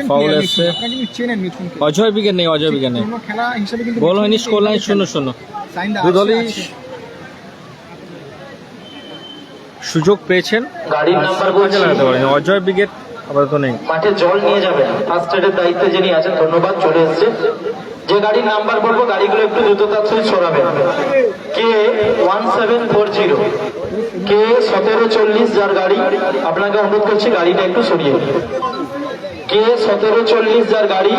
ফাউল এসছে। আপনারা কিন্তু চেনেন মিঠুনকে। অজয় ব্রিগেড নেই, অজয় ব্রিগেড নেই। অন্য খেলা হিসেবে কিন্তু গোল হয়নি, স্কোর লাইন 0-0। সাইন দা দুদলই সুযোগ পেয়েছেন, গাড়ির নাম্বার কাজে বলছি, লাগাতে পারেনি। অজয় ব্রিগেড আপাতত নেই। মাঠে জল নিয়ে যাবেন। ফার্স্ট এডের দায়িত্বে যিনি আছেন, ধন্যবাদ, চলে এসছে। যে গাড়ির নাম্বার বলবো গাড়িগুলো একটু দ্রুততার সহিত সরাবেন। কে 1740 কে 1740 যার গাড়ি, আপনাকে অনুরোধ করছি গাড়িটা একটু সরিয়ে দিন। কে 1740 যার গাড়ি,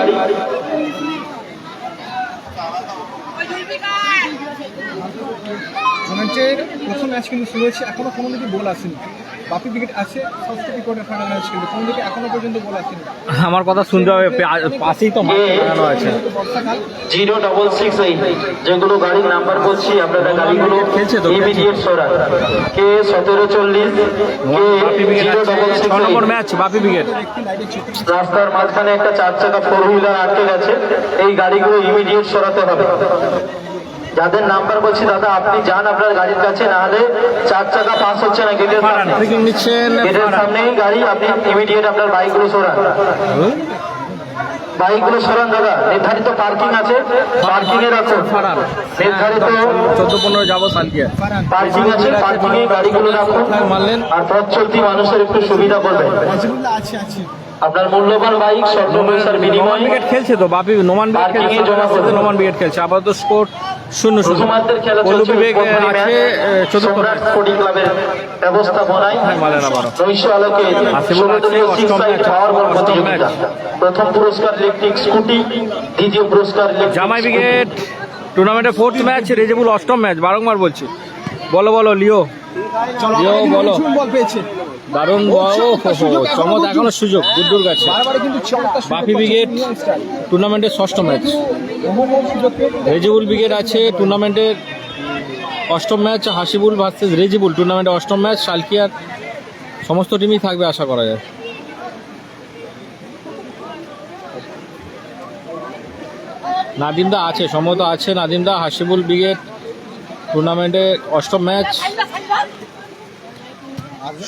টুর্নামেন্টের প্রথম ম্যাচ কিন্তু শুরু হয়েছে, এখনো কোনো দিকে গোল আসেনি। বাপি উইকেট আছে, ফার্স্ট উইকেটে ফাইনাল ম্যাচ কিন্তু কোনো দিকে এখনো পর্যন্ত গোল আসেনি। আমার কথা শুনতে হবে, পাশেই তো মাঠ লাগানো আছে। বর্ষাকাল 0668 যেগুলো গাড়ির নাম্বার বলছি, আপনারা গাড়িগুলো খেলছে তো, ইমিডিয়েট সরান। কে 1740 কে বাপি ব্রিগেড আছে, 6 নম্বর 0668। ম্যাচ বাপি ব্রিগেড। একটি লাইভের চিত্র রাস্তার মাঝখানে একটা 4 চাকা 4 হুইলার আটকে গেছে, এই গাড়িগুলো ইমিডিয়েট সরাতে হবে। যাদের নাম্বার বলছি দাদা আপনি যান আপনার গাড়ির কাছে, না হলে 4 চাকা পাস হচ্ছে না গেটের ফারহান সামনে। ফ্রিকিং নিচ্ছেন। গেটের সামনেই গাড়ি, আপনি ইমিডিয়েট আপনার বাইকগুলো সরান, বাইকগুলো সরান দাদা। নির্ধারিত পার্কিং আছে, পার্কিং এ রাখুন। ফারহান নির্ধারিত 14-15 যাবো সালকিয়া। ফারহান পার্কিং আছে, পার্কিং এ গাড়িগুলো রাখুন। মারলেন। আর পথ চলতি মানুষের একটু সুবিধা করবেন। রাজিবুল্লাহ আছে আপনার মূল্যবান বাইক স্বল্প পয়সার নোমান বিনিময়ে ব্রিগেড খেলছে তো, বাপি নোমান ব্রিগেড Parking এ খেলছে, জমা করবে। নোমান ব্রিগেড খেলছে। আপাতত স্কোর 0-0। প্রথমার্ধের খেলা পল্লু চলছে। বিবেক উদ্বোধনী আছে ম্যাচ। চতুর্থ সম্রাট স্পোর্টিং ক্লাবের ব্যবস্থাপনায় মালেন আবারও। নৈশ আলোকে আসিফুল 16 দলীয় আছে, 6 অষ্টম সাইড ম্যাচ, পাওয়ার বল অষ্টম প্রতিযোগিতা। ম্যাচ। প্রথম পুরস্কার ইলেকট্রিক স্কুটি, দ্বিতীয় পুরস্কার ইলেকট্রিক জামাই স্কুটি। ব্রিগেড টুর্নামেন্টের 4th ম্যাচ, রেজেবুল 8ম ম্যাচ। বারংবার বলছি, বলো বলো লিও। চলো লিও বলো। মিঠুন বল পেয়েছে, দারুণ চমৎ, এখনো সুযোগ গুড্ডুর কাছে। বারবার কিন্তু চমৎকার সুযোগ বাপি পাচ্ছে ব্রিগেড ইউনিয়ন স্টার। টুর্নামেন্টের 6ম ম্যাচ। বহু সুযোগ পেয়ে রেজিবুল ব্রিগেড আছে টুর্নামেন্টের 8ম ম্যাচ। হাসিবুল ভার্সেস রেজিবুল টুর্নামেন্টের 8ম ম্যাচ। সালকিয়ার সমস্ত টিমই থাকবে আশা করা যায়। নাদিমদা আছে, সম্ভবত আছে নাদিমদা। হাসিবুল ব্রিগেড টুর্নামেন্টের 8ম ম্যাচ।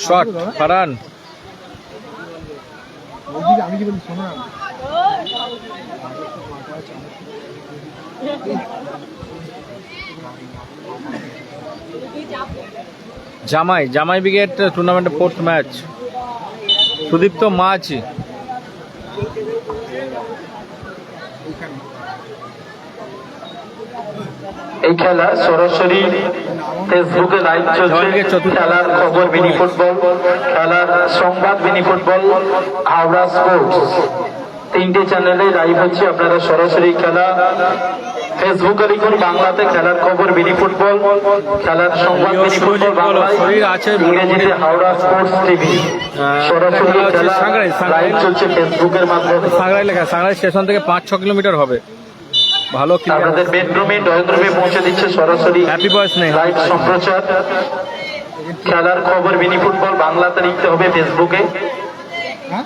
শট ফারহান। ওদিকে আমি কি বলি শোনো না, জামাই ব্রিগেড টুর্নামেন্টের 4th ম্যাচ। সুদীপ্ত মাঝি। এই খেলা সরাসরি ফেসবুকে লাইভ চলছে। খেলার খবর মিনি ফুটবল, খেলার সংবাদ মিনি ফুটবল, হাওড়া স্পোর্টস, 3টে চ্যানেলে লাইভ হচ্ছে। আপনারা সরাসরি খেলা ফেসবুকে লিখুন বাংলাতে খেলার খবর মিনি ফুটবল, খেলার সংবাদ মিনি ফুটবল বাংলায়, শরীর আছে ইংরেজিতে হাওড়া স্পোর্টস টিভি। সরাসরি খেলা হচ্ছে খেলা সাংগ্রাই, সাংগ্রাই। লাইভ চলছে ফেসবুকের মাধ্যমে। সাংগ্রাই লেখা, সাংগ্রাই স্টেশন থেকে 5-6 কিলোমিটার হবে। ভালো আপনাদের বেডরুমে ড্রয়িং রুমে পৌঁছে দিচ্ছে সরাসরি হ্যাপি বয়স নেই। লাইভ সম্প্রচার। খেলার খবর মিনি ফুটবল বাংলাতে লিখতে হবে ফেসবুকে,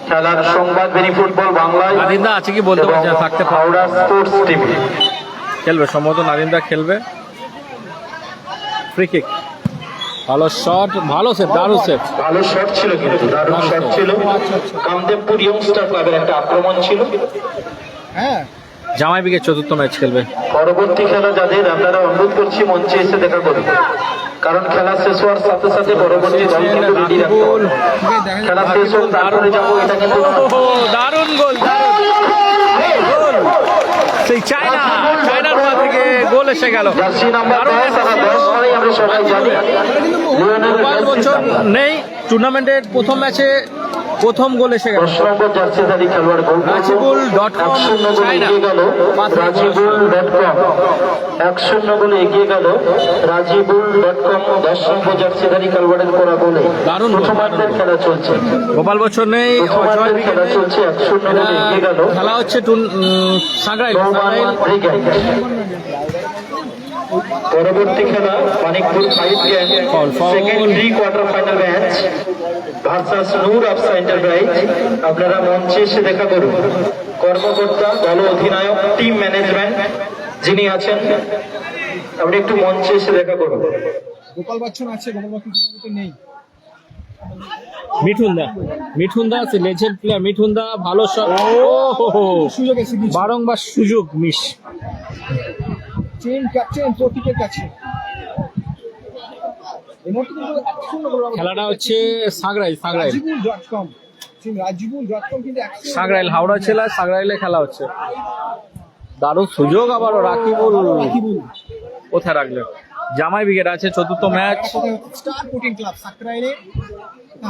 খেলার সংবাদ মিনি ফুটবল বাংলায়, নাদিমদা আছে কি বলতে পারছি না, থাকতে পারে। হাওড়া স্পোর্টস টিভি খেলবে সম্ভবত, নাদিমদা খেলবে। ফ্রি কিক, ভালো শট, ভালো সেভ, দারুণ সেভ। ভালো শট ছিল, কিন্তু দারুণ শট ছিল। কামদেবপুর ইয়ংস্টার ক্লাবের একটা আক্রমণ ছিল। হ্যাঁ জামাই ব্রিগেড 4th ম্যাচ খেলবে। পরবর্তী খেলা যাদের আপনারা অনুরোধ করছি মঞ্চে এসে দেখা করুন, কারণ খেলা শেষ হওয়ার সাথে সাথে পরবর্তী দল কিন্তু রেডি রাখতে হবে। খেলা শেষ হোক তারপরে যাবো, এটা কিন্তু নয়। দারুণ গোল, গোল সেই চায়নার ওয়াল থেকে গোল এসে গেল। জার্সি নাম্বার 10 আর 10 মানেই আমরা সবাই জানি লিওনেল গোপাল মেসির বচ্চন নাম্বার। নেই টুর্নামেন্টের প্রথম ম্যাচে। প্রথম গোল এসে গেল। 10 নম্বর জার্সিধারী খেলোয়াড় গোল করলো। রাজিবুল.com 1-0 গোলে চায়না। এগিয়ে গেল রাজিবুল.com 1-0 গোলে এগিয়ে গেল রাজিবুল.com 10 নম্বর জার্সিধারী খেলোয়াড়ের করা গোলে। দারুণ গোল। প্রথমার্ধের খেলা চলছে, গোপাল বছর নেই, অজয় প্রথমার্ধের খেলা ব্রিগেড চলছে, 1-0 গোলে এগিয়ে গেল খেলা হচ্ছে সাংগ্রাইল। Roman brigade. পরবর্তী খেলা Manikpur 5 gang second pre quarter final match versus Noor Afsa enterprise. আপনারা মঞ্চে এসে দেখা করুন। কর্মকর্তা, দল অধিনায়ক, টিম ম্যানেজমেন্ট যিনি আছেন, আপনি একটু মঞ্চে এসে দেখা করুন। গোপাল বচ্চন আছে, গোপাল বচ্চন সম্ভবত নেই। মিঠুন দা আছে, লেজেন্ড প্লেয়ার মিঠুন দা, ভালো শট। সুযোগ এসে গেছে। বারংবার সুযোগ মিস। চেন ক্যাপ্টেন প্রতীকের কাছে এই মুহূর্তে কিন্তু 1-0 গোল। খেলাটা হচ্ছে সাংগ্রাইল রাজিবুল.com রাজিবুল.com কিন্তু 1-0 সাংগ্রাইল হাওড়া জেলা সাংগ্রাইলে খেলা হচ্ছে। দারুণ সুযোগ আবারও রাকিবুল কোথায় রাখলেন। জামাই ব্রিগেড আছে, চতুর্থ ম্যাচ। স্টার স্পোর্টিং ক্লাব সাকরাইলে,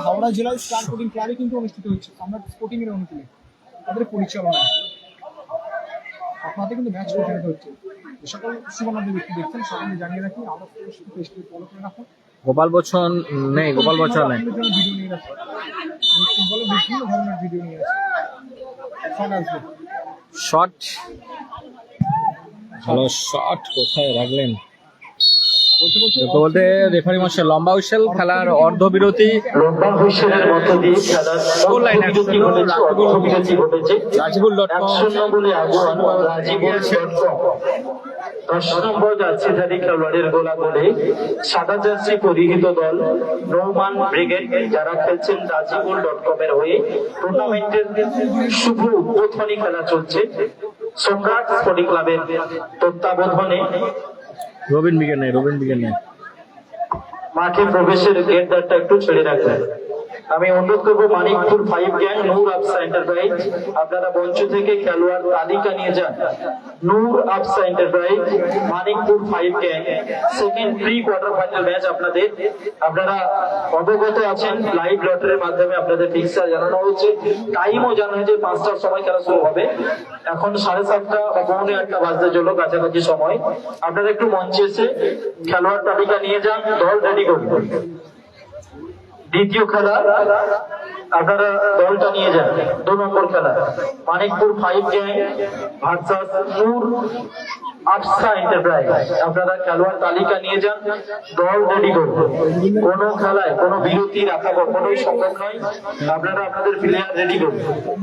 হাওড়া জেলার স্টার স্পোর্টিং ক্লাবে কিন্তু অনুষ্ঠিত হচ্ছে সম্রাট স্পোর্টিং এর অনুকূলে তাদের পরিচালনায়। আপনাদের কিন্তু ম্যাচ পরিচালিত হচ্ছে। যে সকল সুবর্ণদের ব্যক্তি দেখছেন সকলে জানিয়ে রাখি, আমাদের পেজটি ফলো করে রাখুন। গোপাল বচ্চন নেই, গোপাল বচ্চন নেই। ভিডিও নিয়ে রাখুন, ফুটবলের বিভিন্ন ধরনের ভিডিও নিয়ে আসে। শট আসবে, শট, ভালো শট, কোথায় রাখলেন বলতে বলতে রেফারি মশাই লম্বা হুইসেল। খেলার অর্ধবিরতি। লম্বা হুইসেলের মধ্য দিয়ে খেলার স্কোর লাইন অর্ধবিরতি ঘটেছে, অর্ধবিরতি ঘটেছে। রাজিবুল.com 1-0 গোলে আগুয়ান রাজিবুল.com 10 নম্বর জার্সিধারী খেলোয়াড়ের গোলা গোলে সাদা জার্সি পরিহিত দল রোমান ব্রিগেড যারা খেলছেন রাজিবুল.com এর হয়ে। টুর্নামেন্টের শুভ উদ্বোধনী খেলা চলছে সম্রাট স্পোর্টিং ক্লাবের তত্ত্বাবধানে। রবিন ব্রিগেড নেই। মাঠে প্রবেশের গেট দ্বারটা একটু ছেড়ে রাখবেন। আমি অনুরোধ করবো মানিকপুর 5 গ্যাং নূর আফসা এন্টারপ্রাইজ, আপনারা মঞ্চ থেকে খেলোয়াড় তালিকা নিয়ে যান। Noor Afsa enterprise Manikpur 5 gang second pre quarter final match আপনারা অবগত আছেন। লাইভ লটারির মাধ্যমে আপনাদের ফিক্সার জানানো হচ্ছে, টাইমও জানানো হয়েছে। 5টার সময় খেলা শুরু হবে। এখন 7:30 বা 7:45 বাজতে চলো, কাছাকাছি সময়। আপনারা একটু মঞ্চে এসে খেলোয়াড় তালিকা নিয়ে যান, দল রেডি করুন। দ্বিতীয় খেলা আপনারা দলটা নিয়ে যান। 2 নম্বর খেলা Manikpur 5 gang versus Noor Afsa enterprise. আপনারা খেলোয়াড় তালিকা নিয়ে যান, দল রেডি করুন। কোন খেলায় কোনো বিরতি রাখা কখনোই সম্ভব নয়। আপনারা আপনাদের প্লেয়ার রেডি করুন।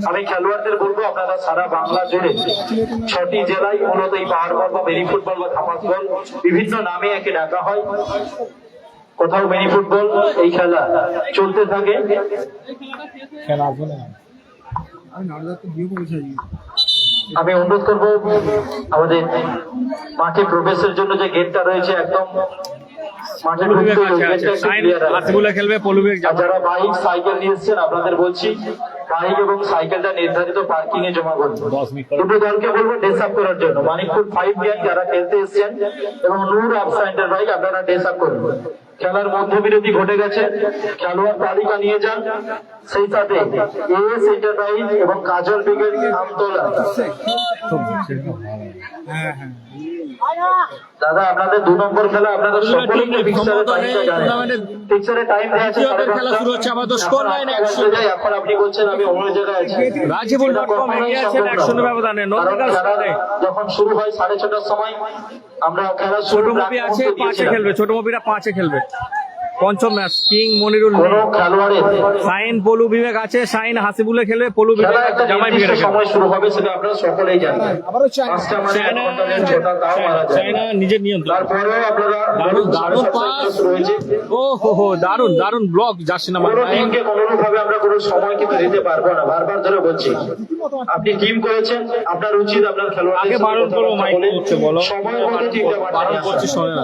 আমি খেলোয়াড়দের বলবো, আপনারা সারা বাংলা জুড়ে 6টি জেলায় মূলত এই পাহাড় বল বা বেরি ফুটবল বা ধামাস বল বিভিন্ন নামে একে ডাকা হয়। কোথাও মিনি ফুটবল এই খেলা চলতে থাকে। আমি নারদাকে দিয়ে বলছি। আমি অনুরোধ করবো আমাদের মাঠে প্রবেশের জন্য যে গেটটা রয়েছে একদম মাঠে ঢুকতে গেটটা একটু ক্লিয়ার রাখবেন। খেলবে পলুবেগ। আর যারা বাইক সাইকেল নিয়ে এসছেন আপনাদের বলছি, বাইক এবং সাইকেলটা নির্ধারিত পার্কিং এ জমা করুন। দুটো দলকে বলবো ড্রেস আপ করার জন্য। মানিকপুর 5 গ্যাং যারা খেলতে এসছেন এবং নূর আফসা এন্টারপ্রাইজ আপনারা ড্রেস আপ করুন। খেলার মধ্যবিরতি ঘটে গেছে, খেলোয়াড় তালিকা নিয়ে যান। সেই সাথে এএস এন্টারপ্রাইজ এবং কাজল ব্রিগেড আমতলা। দাদা আপনাদের 2 নম্বর খেলা, আপনারা সকলেই ফিক্সারের টাইমটা জানেন। ফিক্সারের টাইম দেওয়া আছে 5:30। এখন আপনি বলছেন আমি অন্য জায়গায় আছি। রাজিবুল.com এগিয়ে আছেন 1-0 ব্যবধানে। যখন শুরু হয় 6:30টার সময় আমরা খেলা ছোট মুভি আছে 5-এ খেলবে, ছোট মুভিরা 5-এ খেলবে। পঞ্চম ম্যাচ কিং মনিরুল কোন খেলোয়াড়ের সাইন পলু বিবেক আছে, সাইন হাসিবুলে খেলবে, পলু বিবেক খেলা একটা জামাই নির্দিষ্ট বিবেক। সময় শুরু হবে, সেটা আপনারা সকলেই জানেন। আবারও চায়না। 5টা মানে 1 ঘন্টা দেড় ঘন্টা তাও মারা যায়। চায়না নিজের নিয়ন্ত্রণ। তারপরেও আপনারা দারুণ 7:30 পাস। শুরু হয়েছে। ওহো দারুণ ব্লক জার্সি নাম্বার কোনো 9। টিমকে কোনোভাবে আমরা কোনো সময় কিন্তু দিতে পারবো না, বারবার ধরে বলছি। আপনি টিম করেছেন, আপনার উচিত আপনার খেলোয়াড়দের আগে সাথে বারণ করবো, কথাবার্তা মাইক বলে করছে বলো। সময় মতো টিমটা বারণ পাঠিয়ে করছি আসা। শোনে না।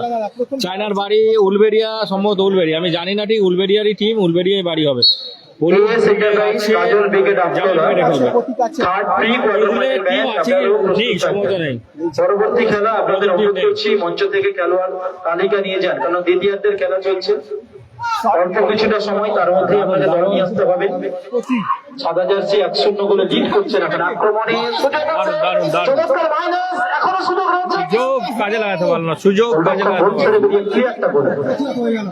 চায়নার বাড়ি উলবেরিয়া, সম্ভবত উলবেরিয়া, আমি জানি না ঠিক। উলবেরিয়ারই টিম, উলবেরিয়ায় বাড়ি হবে। AS enterprise Kajal brigade Amtala third pre quarter final match আপনারা প্রস্তুত থাকবেন। পরবর্তী খেলা আপনাদের অনুরোধ করছি মঞ্চ থেকে খেলোয়াড় তালিকা নিয়ে যান, কারণ দ্বিতীয়ার্ধের খেলা চলছে। অল্প কিছুটা সময়, তার মধ্যে আমাদের দল নিয়ে আসতে হবে। প্রতীক সাদা জার্সি 1-0 গোলে লিড করছেন এখন। আক্রমণে সুযোগ আছে, দারুণ, দারুণ। চমৎকার মাইনাস, এখনো সুযোগ রয়েছে। সুযোগ কাজে লাগাতে পারলো না, সুযোগ কাজে লাগাতে গোল ছেড়ে বেরিয়ে ক্লিয়ারটা করে প্রতীক হয়ে গেল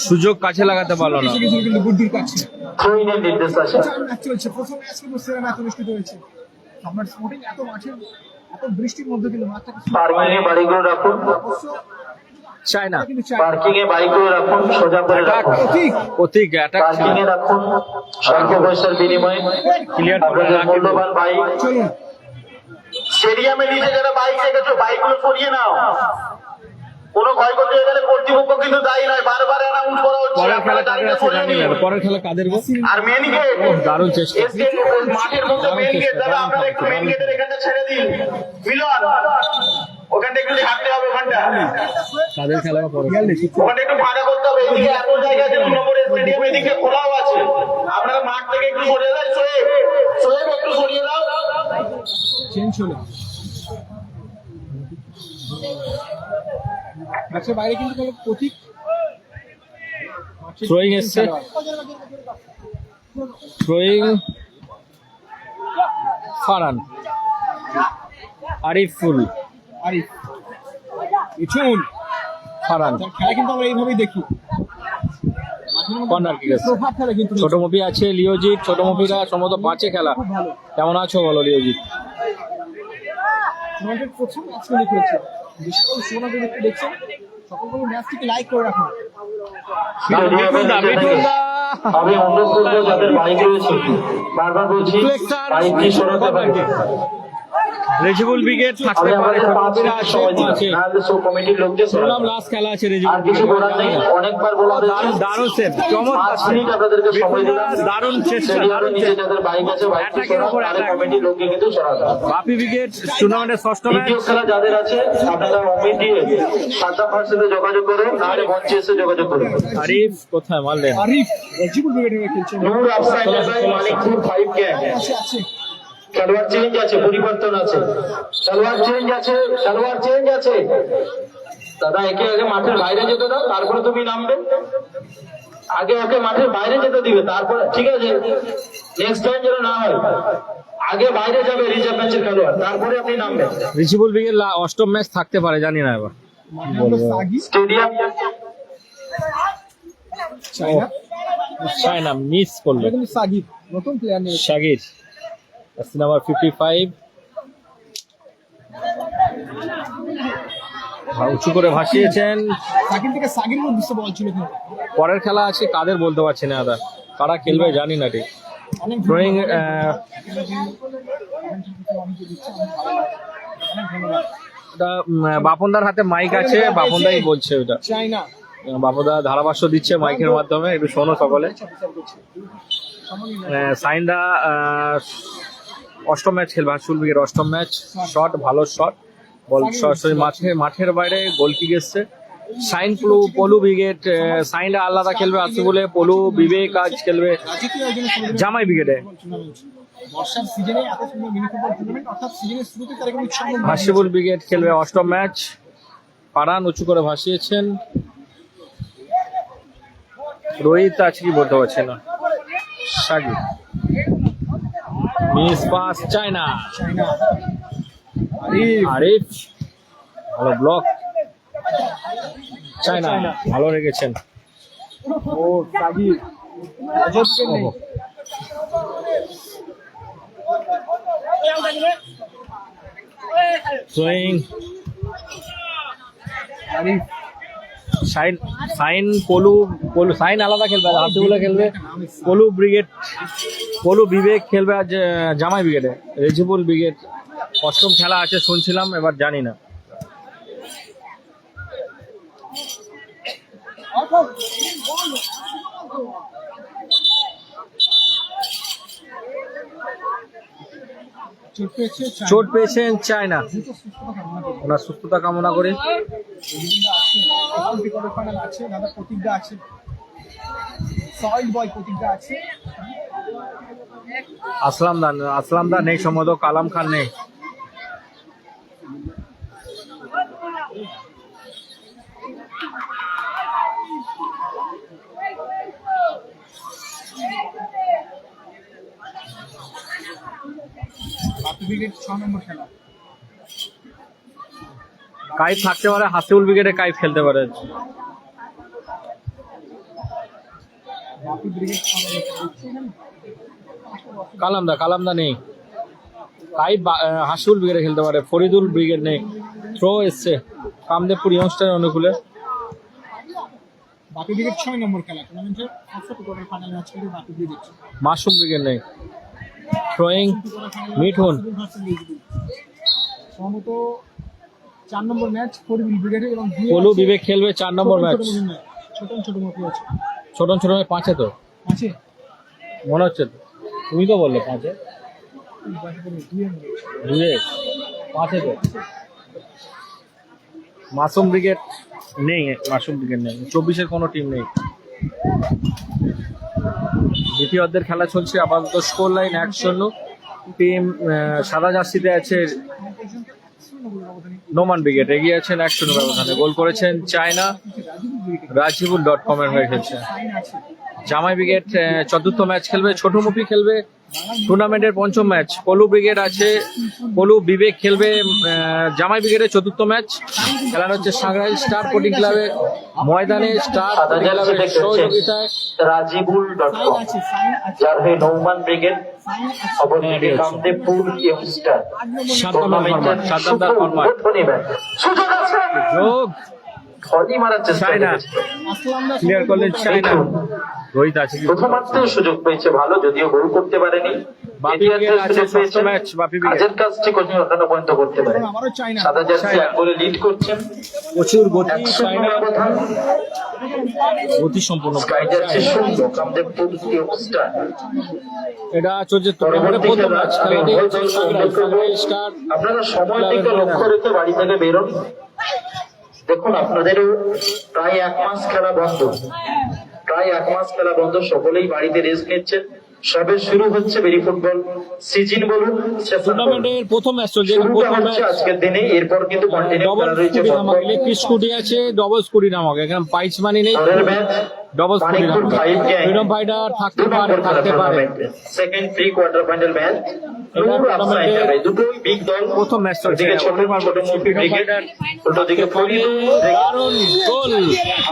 সুযোগ কাছে লাগাতে পারলো না। কিছু কিন্তু বুদ্ধির কাছে থ্রোইনের নির্দেশ আছে। চার ম্যাচ চলছে, প্রথম ম্যাচ কিন্তু সেরা ম্যাচ অনুষ্ঠিত হয়েছে। সম্রাট স্পোর্টিং এত মাঠের এত বৃষ্টির মধ্যে কিন্তু মাঠটাকে পার্কিং এ বাড়িগুলো রাখুন, অবশ্য চায় না। কিন্তু চাই পার্কিং এ বাইকগুলো রাখুন, সোজা করে রাখুন। প্রতীক প্রতীক অ্যাটাক পার্কিং এ রাখুন, অল্প পয়সার বিনিময়ে ক্লিয়ার করে আপনাদের রাখি। মূল্যবান বাইক। চলুন স্টেডিয়ামে নিচে যারা বাইক রেখেছো বাইকগুলো সরিয়ে নাও। কোনো ক্ষয়ক্ষতি হয়ে গেলে কর্তৃপক্ষ কিন্তু দায়ী নয়, বারবার অ্যানাউন্স করা হচ্ছে, পরের খেলা আপনারা কাদের গাড়িটা আছে সরিয়ে জানি নিন। না, পরের খেলা কাদের গো? আর মেন গেট, দারুণ চেষ্টা। মাঠের মধ্যে মেন গেট, দাদা আপনারা একটু মেন গেটের এখানটা ছেড়ে দিন। মিলন ওখানটা একটু হাঁটতে হবে, ওখানটা কাদের খেলা পরে? ওখানটা একটু ফাঁকা করতে হবে। এদিকে এত জায়গা আছে, 2 নম্বর স্টেডিয়াম এদিকে খোলাও আছে, আপনারা মাঠ থেকে একটু সরিয়ে দেন। সোয়েব একটু সরিয়ে দাও। চেঞ্জ হলো ম্যাচের বাইরে কিন্তু কোনো প্রতীক থ্রোয়িং এসছে, থ্রোয়িং ফারান, আরিফুল আরিফ ইছুন ফারান, তার খেলা কিন্তু আমরা এইভাবেই দেখি। কর্নার কিক আছে। প্রভাব ফেলে কিন্তু ছোট মপি আছে, লিওজিৎ। ছোট মপিরা সম্ভবত 5-এ খেলা। খুব ভালো। কেমন আছো বলো লিওজিৎ? টুর্নামেন্টের প্রথম ম্যাচ তৈরি করেছে। বিশেষ করে সোনাকে দেখতে দেখছেন, সকলগুলো ম্যাচটিকে লাইক করে রাখুন। আমি অনুরোধ করবো যাদের বাইক রয়েছে, বারবার বলছি বাইকটি সরাতে পারবে। রেজিবুল ব্রিগেড থাকতে আমি পারে, আমাদের 5 ছোটমপিরা মিনিট আছে, সময় দিন, 5-এ। নাহলে সব কমিটির লোকদের শুনলাম সরাতে। লাস্ট খেলা আছে আর রেজিবুল কিছু বলার নেই, ব্রিগেড। অনেকবার বলা হয়েছে। দারুণ দারুণ সেভ, 5 চমৎকার মিনিট আপনাদেরকে সময় দিলাম। দারুণ চেষ্টা, স্টেডিয়ামে দারুণ নিচে চেষ্টা। যাদের বাইক আছে বাইকটি অ্যাটাকের সরান, উপর তাহলে অ্যাটাক। কমিটির লোককে কিন্তু সরাতে হবে। বাপি ব্রিগেড টুর্নামেন্টের ষষ্ঠ ম্যাচ। দ্বিতীয় খেলা যাদের আছে আপনারা অমিত দিয়ে সাদ্দাফার সাথে যোগাযোগ করুন, নাহলে মঞ্চে এসে যোগাযোগ করুন। আরিফ কোথায় মারলেন? আরিফ রেজিবুল ব্রিগেড হয়ে খেলছেন। নূর আফসাইন জায়গায় মানিকপুর 5 গ্যাং। আছে খেলোয়াড় চেঞ্জ আছে, পরিবর্তন আছে, খেলোয়াড় চেঞ্জ আছে, খেলোয়াড় চেঞ্জ আছে। দাদা একে আগে মাঠের বাইরে যেতে দাও, তারপরে তুমি নামবে। আগে ওকে মাঠের বাইরে যেতে দিবে, তারপরে ঠিক আছে। নেক্সট টাইম যেন না হয়, আগে বাইরে যাবে রিজার্ভ ম্যাচের খেলোয়াড়, তারপরে আপনি নামবেন। রিজিবুল ব্রিগেড অষ্টম ম্যাচ থাকতে পারে, জানি না এবার। মাঠে হলো সাগি স্টেডিয়াম চায়না। চায় না, মিস করলো। এটা কিন্তু সাগি নতুন প্লেয়ার নিয়ে শাগির নাম্বার 55 উঁচু করে ভাসিয়েছেন। সাকিন থেকে সাগির মধ্যে বল ছিল কিন্তু পরের খেলা আছে কাদের বলতে পারছি না দাদা, কারা খেলবে জানি না ঠিক। অনেক ড্রয়িং অনেক ধন্যবাদ। এটা বাপনদার হাতে মাইক আছে, বাপনদাই বলছে ওটা। চায়না বাপনদা ধারাভাষ্য দিচ্ছে মাইকের মাধ্যমে, একটু শোনো সকলে। সাইনদা অষ্টম ম্যাচ খেলবে, হাসুল ব্রিগেড অষ্টম ম্যাচ। শট ভালো শট, বল সরাসরি মাঠের বাইরে, গোল কিক এসছে। সাইন পলু ব্রিগেড, সাইনটা আলাদা খেলবে আছে বলে, পলু বিবেক আজ খেলবে রাজকীয় আয়োজনে জামাই ব্রিগেডে। টুর্নামেন্ট বর্ষার সিজনে এত সুন্দর মিনি ফুটবল টুর্নামেন্ট, অর্থাৎ সিজনের শুরুতে তার কোনো উৎসব হাসিবুল ব্রিগেড খেলবে অষ্টম ম্যাচ। পারান উঁচু করে ভাসিয়েছেন। রোহিত আছে কি বলতে পারছে না। সাগি মিস পাস, চায়না চায়না আরিফ ভালো ব্লক। চায়না ভালো রেখেছেন। ও সাগি অজব কে নেই সুইং আরিফ সাইন পলু সাইন আলাদা খেলবে, হাতিগুলো খেলবে পলু বিবেক খেলবে আজ জামাই ব্রিগেডে। রেজিবুল ব্রিগেড অষ্টম খেলা আছে শুনছিলাম, এবার জানি না। চোট পেয়েছে চোট পেয়েছেন চায়না, দ্রুত সুস্থতা কামনা করি। ওনার সুস্থতা কামনা করে। কোয়ার্টার ফাইনাল আছে, দাদা প্রতিজ্ঞা আছে, সয়েল বয় প্রতিজ্ঞা আছে। আসলাম দা নেই, সম্ভবত কালাম খান নেই। বাপি ব্রিগেড 6 নম্বর খেলা। কাইফ থাকতে পারে, হাসিবুল ব্রিগেডে কাইফ খেলতে পারে। বাপি ব্রিগেড 6 নম্বর খেলা। কালামদা নেই। কাইফ হাসিবুল ব্রিগেডে খেলতে পারে, ফরিদুল ব্রিগেড নেই। থ্রো এসছে কামদেবপুর ইয়ংস্টার অনুকূলে। বাপি ব্রিগেড 6 নম্বর খেলা, টুর্নামেন্টের ফার্স্ট কোয়ার্টার ফাইনাল ম্যাচ খেলবে বাপি ব্রিগেড। মাসুম ব্রিগেড নেই। থ্রোয়িং মিঠুন। সম্ভবত 4 নম্বর ম্যাচ ফরিদুল ব্রিগেডে এবং পলু বিবেক খেলবে 4 নম্বর ম্যাচ। ছোট মতো আছে। ছোট পাঁচে তো আছে মনে হচ্ছে তো, তুমি তো বললে পাঁচে, দুয়ে পাঁচে তো। মাসুম ব্রিগেড নেই, 24-এর কোনো টিম নেই। দ্বিতীয় অর্ধের খেলা চলছে, আপাতত স্কোর লাইন 1-0। টিম সাদা জার্সিতে আছে নোমান ব্রিগেড, এগিয়ে আছেন 1-0 ব্যবধানে। গোল করেছেন চায়না, রাজিবুল.com এর হয়ে খেলছে। জামাই ব্রিগেড চতুর্থ ম্যাচ খেলবে, ছোট মুপি খেলবে টুর্নামেন্টের পঞ্চম ম্যাচ। পলু ব্রিগেড আছে, পলু বিবেক খেলবে জামাই ব্রিগেডের চতুর্থ ম্যাচ। খেলানো হচ্ছে সাংরাইল স্টার স্পোর্টিং ক্লাবের ময়দানে। স্টার স্পোর্টিং ক্লাবের সহযোগিতায় রাজিবুল.com, যার হয়ে নৌমান ব্রিগেড, অপরদিকে কামদেবপুর ইয়ংস্টার। সাদ্দামদার ফরম্যাট সুযোগ আছে, যোগ খলি মারার চেষ্টা চায়না করেছে। ক্লিয়ার করলেন চায়না। রোহিত আছে কি? প্রথমার্ধেও সুযোগ পেয়েছে ভালো, যদিও গোল করতে পারেনি। বাপি ব্রিগেড আছে ষষ্ঠ ম্যাচ, বাপি ব্রিগেড কাজের কাজটি কোচিং এখনো পর্যন্ত করতে পারে। আমারও চাই না। সাদা জার্সি 1 গোলে লিড করছেন। প্রচুর গতি, 1-0 চায়না ব্যবধান। গতি সম্পূর্ণ। Sky jersey 0, Kamdebpur ইয়ংস্টার। এটা চলছে টুর্নামেন্টের পরবর্তী প্রথম খেলা ম্যাচ। আমি খেলাটি বল হচ্ছে দল সাংরাইল সম্পর্ক করব। স্টার। আপনারা সময়ের দিকে লক্ষ্য রেখে বাড়ি থেকে বেরোন। দেখুন, আপনাদেরও প্রায় 1 মাস খেলা বন্ধ, সকলেই বাড়িতে রেস্ট নিচ্ছেন। সবে শুরু হচ্ছে বেরি ফুটবল সিজন বলুন, টুর্নামেন্টের প্রথম ম্যাচ চলছে, এটা শুরুটা প্রথম হচ্ছে ম্যাচ। আজকের দিনে, এরপর কিন্তু কন্টিনিউ ডবল করা রয়েছে। স্কুটি নামক, ইলেকট্রিক স্কুটি আছে, ডবল স্কুটি নামক। এখানে প্রাইজ মানি নেই, পরের ম্যাচ ডবল স্কুটি নামক। ফ্রিডম ফাইটার থাকতে পারে। Second pre quarter final match. এটা টুর্নামেন্টের দুটোই বিগ দল। প্রথম ম্যাচ চলছে। দিকে ছোট মুপি ব্রিগেড, উল্টো দিকে ফরিদুল। দারুণ গোল,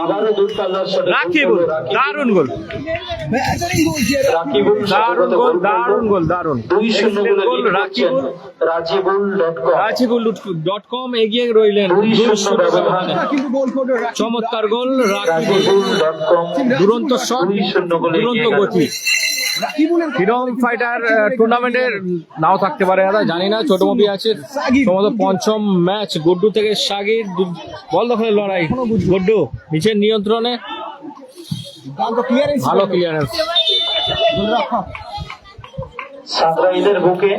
আবারও দূরপাল্লার শটে রাকিবুল, দারুণ গোল, রাকিবুল দারুণ গোল, দারুণ গোল, দারুণ 2-0 গোলে গোল। লিড করছেন রাকিবুল.com, রাজিবুল.com এগিয়ে রইলেন 2-0 ব্যবধানে। কিন্তু গোল করবে চমৎকার গোল রাকিবুল, রাজিবুল.com দুরন্ত শট, 2-0 গোলে দুরন্ত এগিয়ে গতি। ফ্রিডম ফাইটার টুর্নামেন্টের নাও থাকতে পারে, দাদা জানি না। ছোট মুভি আছে, সম্ভবত পঞ্চম ম্যাচ। গুড্ডু থেকে সাগির, বল দখলের লড়াই। গুড্ডু নিচের নিয়ন্ত্রণে, ভালো ক্লিয়ারেন্স। সাংরাইলের বুকে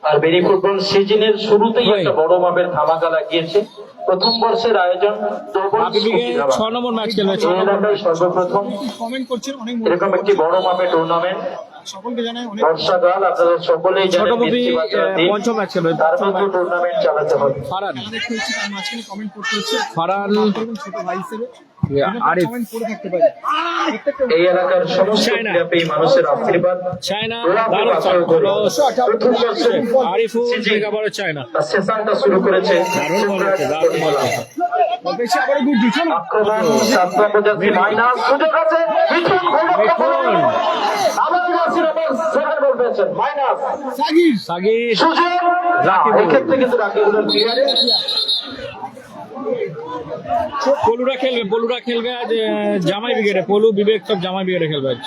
আর বেরি ফুটবল সিজনের শুরুতেই একটা বড় মাপের ধামাকা লাগিয়েছে। প্রথম বর্ষের আয়োজন বাপি ব্রিগেড 6 নম্বর ম্যাচ খেলবে। সর্বপ্রথম কমেন্ট করছেন অনেক এরকম একটি বড় মাপের টুর্নামেন্ট। সকলকে জানাই অনেক বর্ষাকাল, আপনারা সকলেই ছোট জানেন মুভি বৃষ্টি বাদলার দিন। পঞ্চম ম্যাচ খেলবে। তার মধ্যে টুর্নামেন্ট চালাতে হবে। ফারান, দেখতে হচ্ছে, তার মাঝখানে কমেন্ট করতে হচ্ছে। ফারান, ছোট ভাই হিসেবে আরিফ, কমেন্ট করে থাকতে পারে। এই এলাকার সমস্ত চায়না। ক্রীড়াপ্রেমী মানুষের আশীর্বাদ। চায়না, গোলাপি দারুণ পাথর শট, গোল। ভালো প্রথম বর্ষের আরিফুল সিজন থেকে আবারও চায়না। তার সেশনটা শুরু করেছে। দারুণ বল হচ্ছে, দারুণ বল হচ্ছে। বেশি আবার গুড দিচ্ছ না। আক্রমণ 7 নম্বর জার্সি মাইনাস, সুযোগ আছে মিঠুন, মিঠুন, আবার জার্সি নম্বর 7 বল পেয়েছেন মাইনাস, সাগির, সুযোগ রাকিবুল। এক্ষেত্রে কিন্তু রাকিবুলের ক্লিয়ারেন্স। পলুরা খেলবে আজ জামাই ব্রিগেডে। পলু বিবেক সব জামাই ব্রিগেডে খেলবে আজ।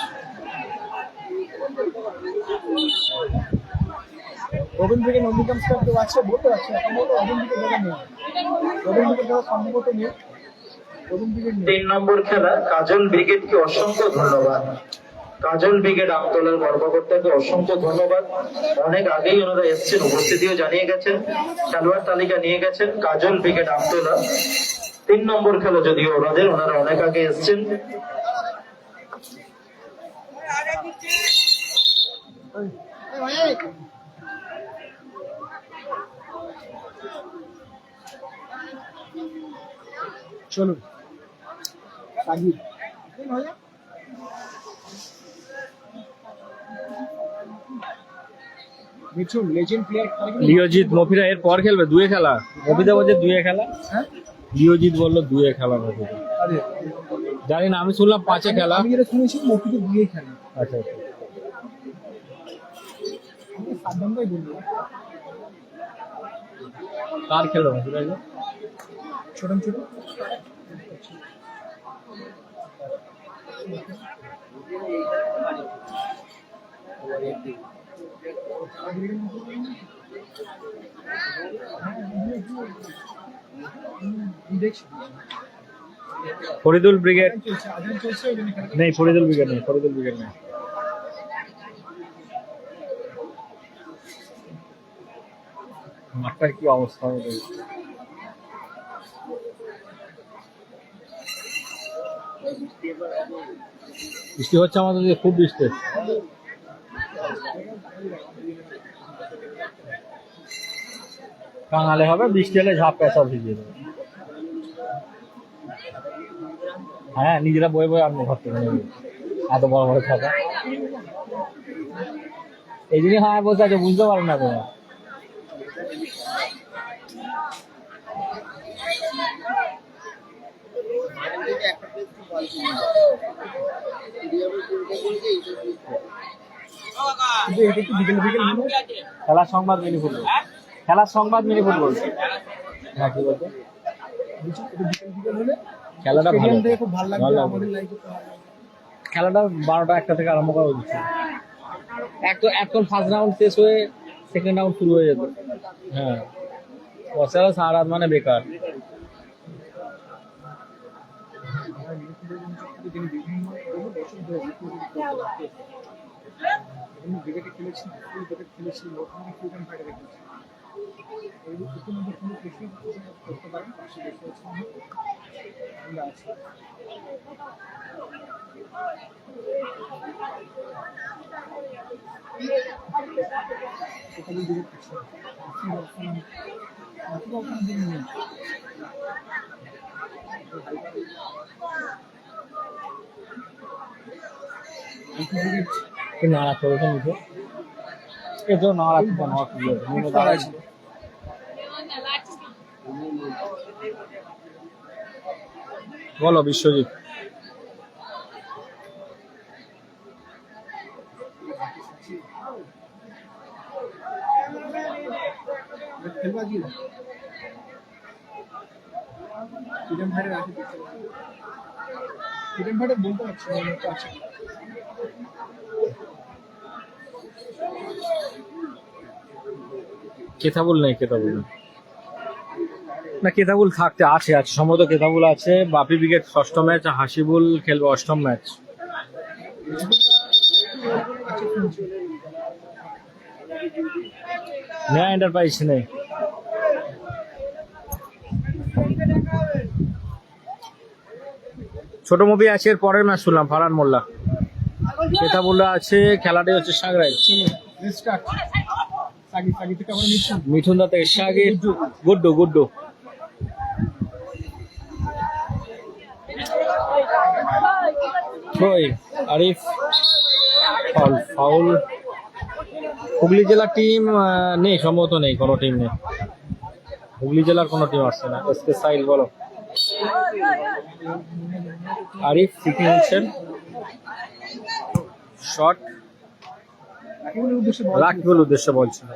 রবীন্দ্রকে নন্দীগ্রাম স্টার কেউ আছে বলতে পারছে না। সম্ভবত রবীন্দ্রকে জায়গা নেই, রবীন্দ্রকে যাওয়া সম্ভবত নেই, রবীন্দ্রকে নেই। 3 নম্বর খেলা কাজল ব্রিগেডকে অসংখ্য ধন্যবাদ। কাজল ব্রিগেড আমতলার কর্মকর্তাকে অসংখ্য ধন্যবাদ। অনেক আগেই ওনারা এসেছেন, উপস্থিতিও জানিয়ে গেছেন, খেলোয়াড় তালিকা নিয়ে গেছেন। কাজল ব্রিগেড আমতলা 3 নম্বর খেলা, যদিও ওনারা অনেক আগে এসেছেন। চলুন সাগির মিঠুন লেজেন্ড প্লেয়ার। লিওজিৎ মফিরা এর পর খেলবে, দুয়ে খেলা। মফিদা বলছে দুয়ে খেলা, হ্যাঁ লিওজিৎ বললো দুয়ে খেলা মফিদা। আরে জানি না, আমি শুনলাম 5-এ খেলা। আমি যেটা শুনেছি মফিদে দিয়ে খেলে। আচ্ছা আচ্ছা। আমি সাদ্দাম ভাই বলবো কার খেলবে মফিদা? ছোট ছোট দেখছি ফরিদুল ব্রিগেড চলছে, আজান চলছে ওই জন্য খেলা। নেই, ফরিদুল ব্রিগেড নেই, ফরিদুল ব্রিগেড নেই। মাঠটার কি অবস্থা হবে? বৃষ্টি হচ্ছে আমাদের দিকে, খুব বৃষ্টি হচ্ছে। কাঙালে হবে, বৃষ্টি হলে ঝাঁপ পেঁচা ভিজিয়ে দেবে। হ্যাঁ, নিজেরা বয়ে বয়ে আমি ঘর থেকে নেবে, এত বড় বড় ছাতা। এই জন্যই হ্যাঁ বসে আছে, বুঝতে পারো না তোমার। কিন্তু এটা কি বিকেল বিকেল মনে হয়? খেলার সংবাদ মিনি ফুটবল, খেলার সংবাদ মিনি ফুটবল। হ্যাঁ, কি বলতো? বলছি, এটা বিকেল বিকেল হলে খেলাটা ভালো, স্টেডিয়াম থেকে খুব ভালো লাগবে, ভালো লাগবে। আমাদের লাইফে ভালো লাগবে। খেলাটা 12টা-1টা থেকে আরম্ভ করা উচিত। এখন ফার্স্ট রাউন্ড শেষ হয়ে সেকেন্ড রাউন্ড শুরু হয়ে যেত। হ্যাঁ, বসারা সারা রাত মানে বেকার। তিনি বিভিন্ন দর্শক ক্রিকেটে খেলেছি, ফুল ক্রিকেট খেলেছি, বর্তমানে ফ্রিডম ফাইটারে খেলেছি। এই ইতিমধ্যে কোনো কিছু করতে পারেন, পাশে বসে আছি আমরা আছি। সকালে দিকে করছি নেই। নাড়া চলছে নিচে, এ তো নাড়া ছিল না, বলো বিশ্বজিৎ। খেলবা কি ফ্রিডম ফাইটার আছে, ফ্রিডম ফাইটার বলতে পারছি না, একটা আছে। কেতাবুল নেই, কেতাবুল নেই না, কেতাবুল থাকতে আছে সম্ভবত কেতাবুল আছে। বাপি ব্রিগেড 6ষ্ঠ ম্যাচ, হাসিবুল খেলবে 8ম ম্যাচ। নয়া এন্টারপ্রাইজ নেই। ছোট মুভি আছে, এর পরের ম্যাচ শুনলাম ফারহান মোল্লা। কেতাবুল্লা আছে, খেলাটাই হচ্ছে সাগরাই। স্টার্ট সাগি সাগি থেকে আমরা নিচ্ছি মিঠুন দা থেকে সাগির, গুড্ডু গুড্ডু। ওই আরিফ, ফাউল ফাউল। হুগলি জেলার টিম নেই, সম্ভবত নেই, কোনো টিম নেই। হুগলি জেলার কোনো টিম আসছে না। এসকে সাইল বলো। আরিফ ফিকিং হচ্ছেন, শট রাকিবের উদ্দেশ্যে বল। রাকিবুল উদ্দেশ্যে বলছিল।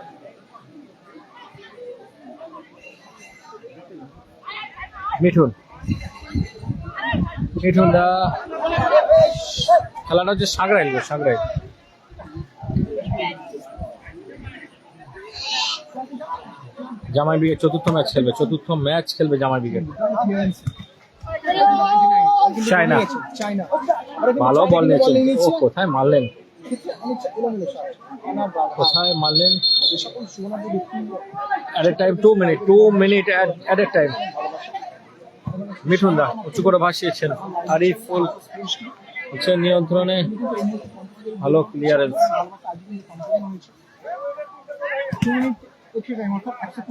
মিঠুন, মিঠুন দা খেলাটা হচ্ছে সাগরাইল, সাগরাইল। জামাই ব্রিগেড 4র্থ ম্যাচ খেলবে, 4র্থ ম্যাচ খেলবে জামাই ব্রিগেড। চায়না চায়না ভালো বল নিয়েছেন, ও কোথায় মারলেন, কোথায় মারলেন। At a time 2 minute at a time. Mithun দা উঁচু করে ভাসিয়েছেন, আরিফ ফুল হচ্ছে নিয়ন্ত্রণে, ভালো ক্লিয়ারেন্স।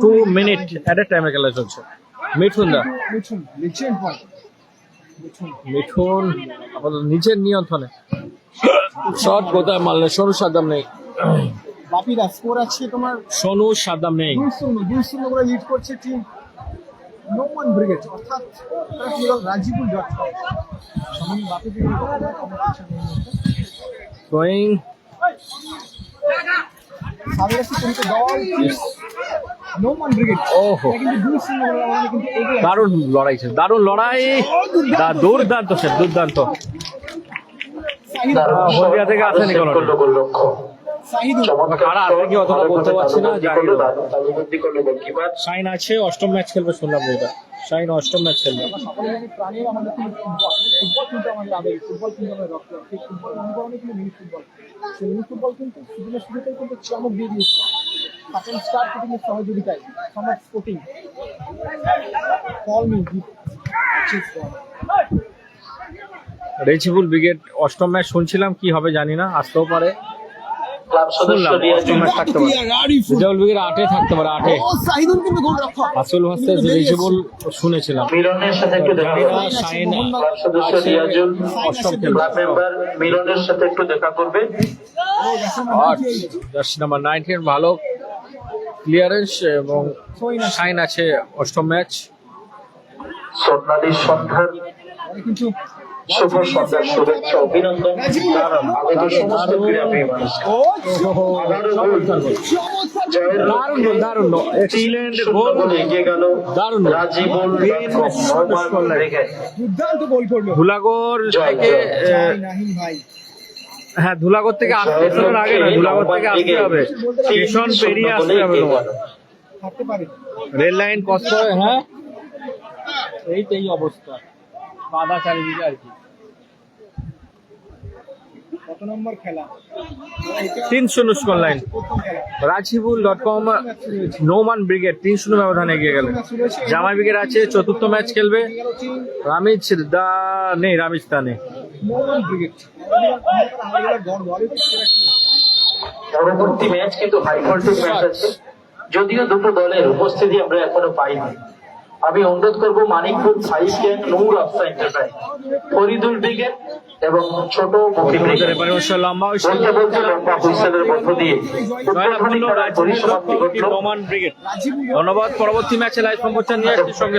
2 মিনিট এট এ টাইমে খেলা চলছে। মিঠুন দা, মিঠুন আপাতত নিজের নিয়ন্ত্রণে। শট কোথায় মারলেন, সরু সাদ্দাম নেই। বাপিরা স্কোর আছে তোমার সোনু সাদ্দাম নেই। 2-0 করে লিড করছে টিম নোমান ব্রিগেড, অর্থাৎ রাজিবুল.com। সমীর বাপি থেকে গোয়িং সামনে আসছে কিন্তু দল নোমান ব্রিগেড। ওহো। কিন্তু 2-0 করে আমাদের কিন্তু এগিয়ে আছে। দারুণ লড়াই ছিল, দারুণ লড়াই, দুর্দান্ত স্যার, দুর্দান্ত। সাহিদ হলদিয়া থেকে আসেনি কোনো করলো গোল লক্ষ্য সাহিদুল কারা আসবে কি অতটা বলতে পারছি না, জানি না। তালুবন্দি করলো গোলকিপার শাইন আছে, অষ্টম ম্যাচ খেলবে শুনলাম যেটা, শাইন অষ্টম ম্যাচ খেলবে। সকলে জানি প্রাণীর আমাদের কিন্তু ফুটবল কিন্তু আমাদের আবেগ, ফুটবল কিন্তু আমাদের রক্ত, সেই ফুটবল অনুকরণে কিন্তু মিনি ফুটবল, সেই মিনি ফুটবল কিন্তু সিজনের শুরুতেই কিন্তু চমক দিয়ে দিয়েছে সাকেন্ড স্টার পুটিং এর সহযোগিতায় সম্রাট sporting call me Rezibul brigade অষ্টম ম্যাচ শুনছিলাম, কি হবে জানি না, আসতেও পারে। ক্লাব সদস্য শুনলাম অষ্টম ম্যাচ থাকতে পারে, রেজিবুল ব্রিগেড 8-এ থাকতে পারে, 8-এ। ও সাহিদুল কিন্তু গোল রক্ষক আসল ভার্সেস রেজিবুল শুনেছিলাম, মিলনের সাথে একটু দেখা জানি না। করবে শাইন ক্লাব সদস্য রিয়াজুল অষ্টম খেলবে। ক্লাব মেম্বার মিলনের সাথে একটু দেখা করবে আর জার্সি নাম্বার 19 ভালো ক্লিয়ারেন্স, এবং শাইন আছে অষ্টম ম্যাচ। স্বর্ণালী সন্ধ্যার কিন্তু শুভ সন্ধ্যার শুভেচ্ছা অভিনন্দন আগত সমস্ত ক্রীড়াপ্রেমী মানুষকে ও আবারও গোল। জয়ের দারুণ গোল, দারুণ গোল, এক্সিলেন্ট গোল, বলে এগিয়ে গেল দারুণ গোল। রাজিবুল নোমান ব্রিগেড। দুর্দান্ত গোল করলো ধুলাগড় জয়, থেকে জয়। নাহিম ভাই। হ্যাঁ, ধুলাগড় থেকে আসতে স্টেশনের আগে নয়, ধুলাগড় থেকে আসতে হবে, স্টেশন পেরিয়ে আসতে হবে তোমার, থাকতে পারে রেল লাইন ক্রস করে। হ্যাঁ, এই তো এই অবস্থা, কাদা চারিদিকে আর কি। কত নম্বর খেলা 3-0 স্কোর লাইন, প্রথম খেলা রাজিবুল.com নোমান ব্রিগেড 3-0 ব্যবধানে এগিয়ে গেল। জামাই ব্রিগেড আছে, চতুর্থ ম্যাচ খেলবে। গেল টিম রামিজ দা নেই, রামিজ দা নেই। নোমান ব্রিগেড আমাদের দল বলে পরবর্তী ম্যাচ কিন্তু হাই ভোল্টেজ ম্যাচ আছে, যদিও দুটো দলের উপস্থিতি আমরা এখনো পাইনি। আমি অনুরোধ করবো Manikpur 5 gang Noor Afsa enterprise, Faridul brigade এবং ছোট মুখী ব্রিগেড এবারে অবশ্য লম্বা বলতে বলতে লম্বা হুইসেলের মধ্য দিয়ে উদ্বোধনী খেলার পরিসমাপ্তি ঘটল। নোমান ব্রিগেড। ধন্যবাদ। পরবর্তী ম্যাচে লাইভ সম্প্রচার নিয়ে আসছি সঙ্গে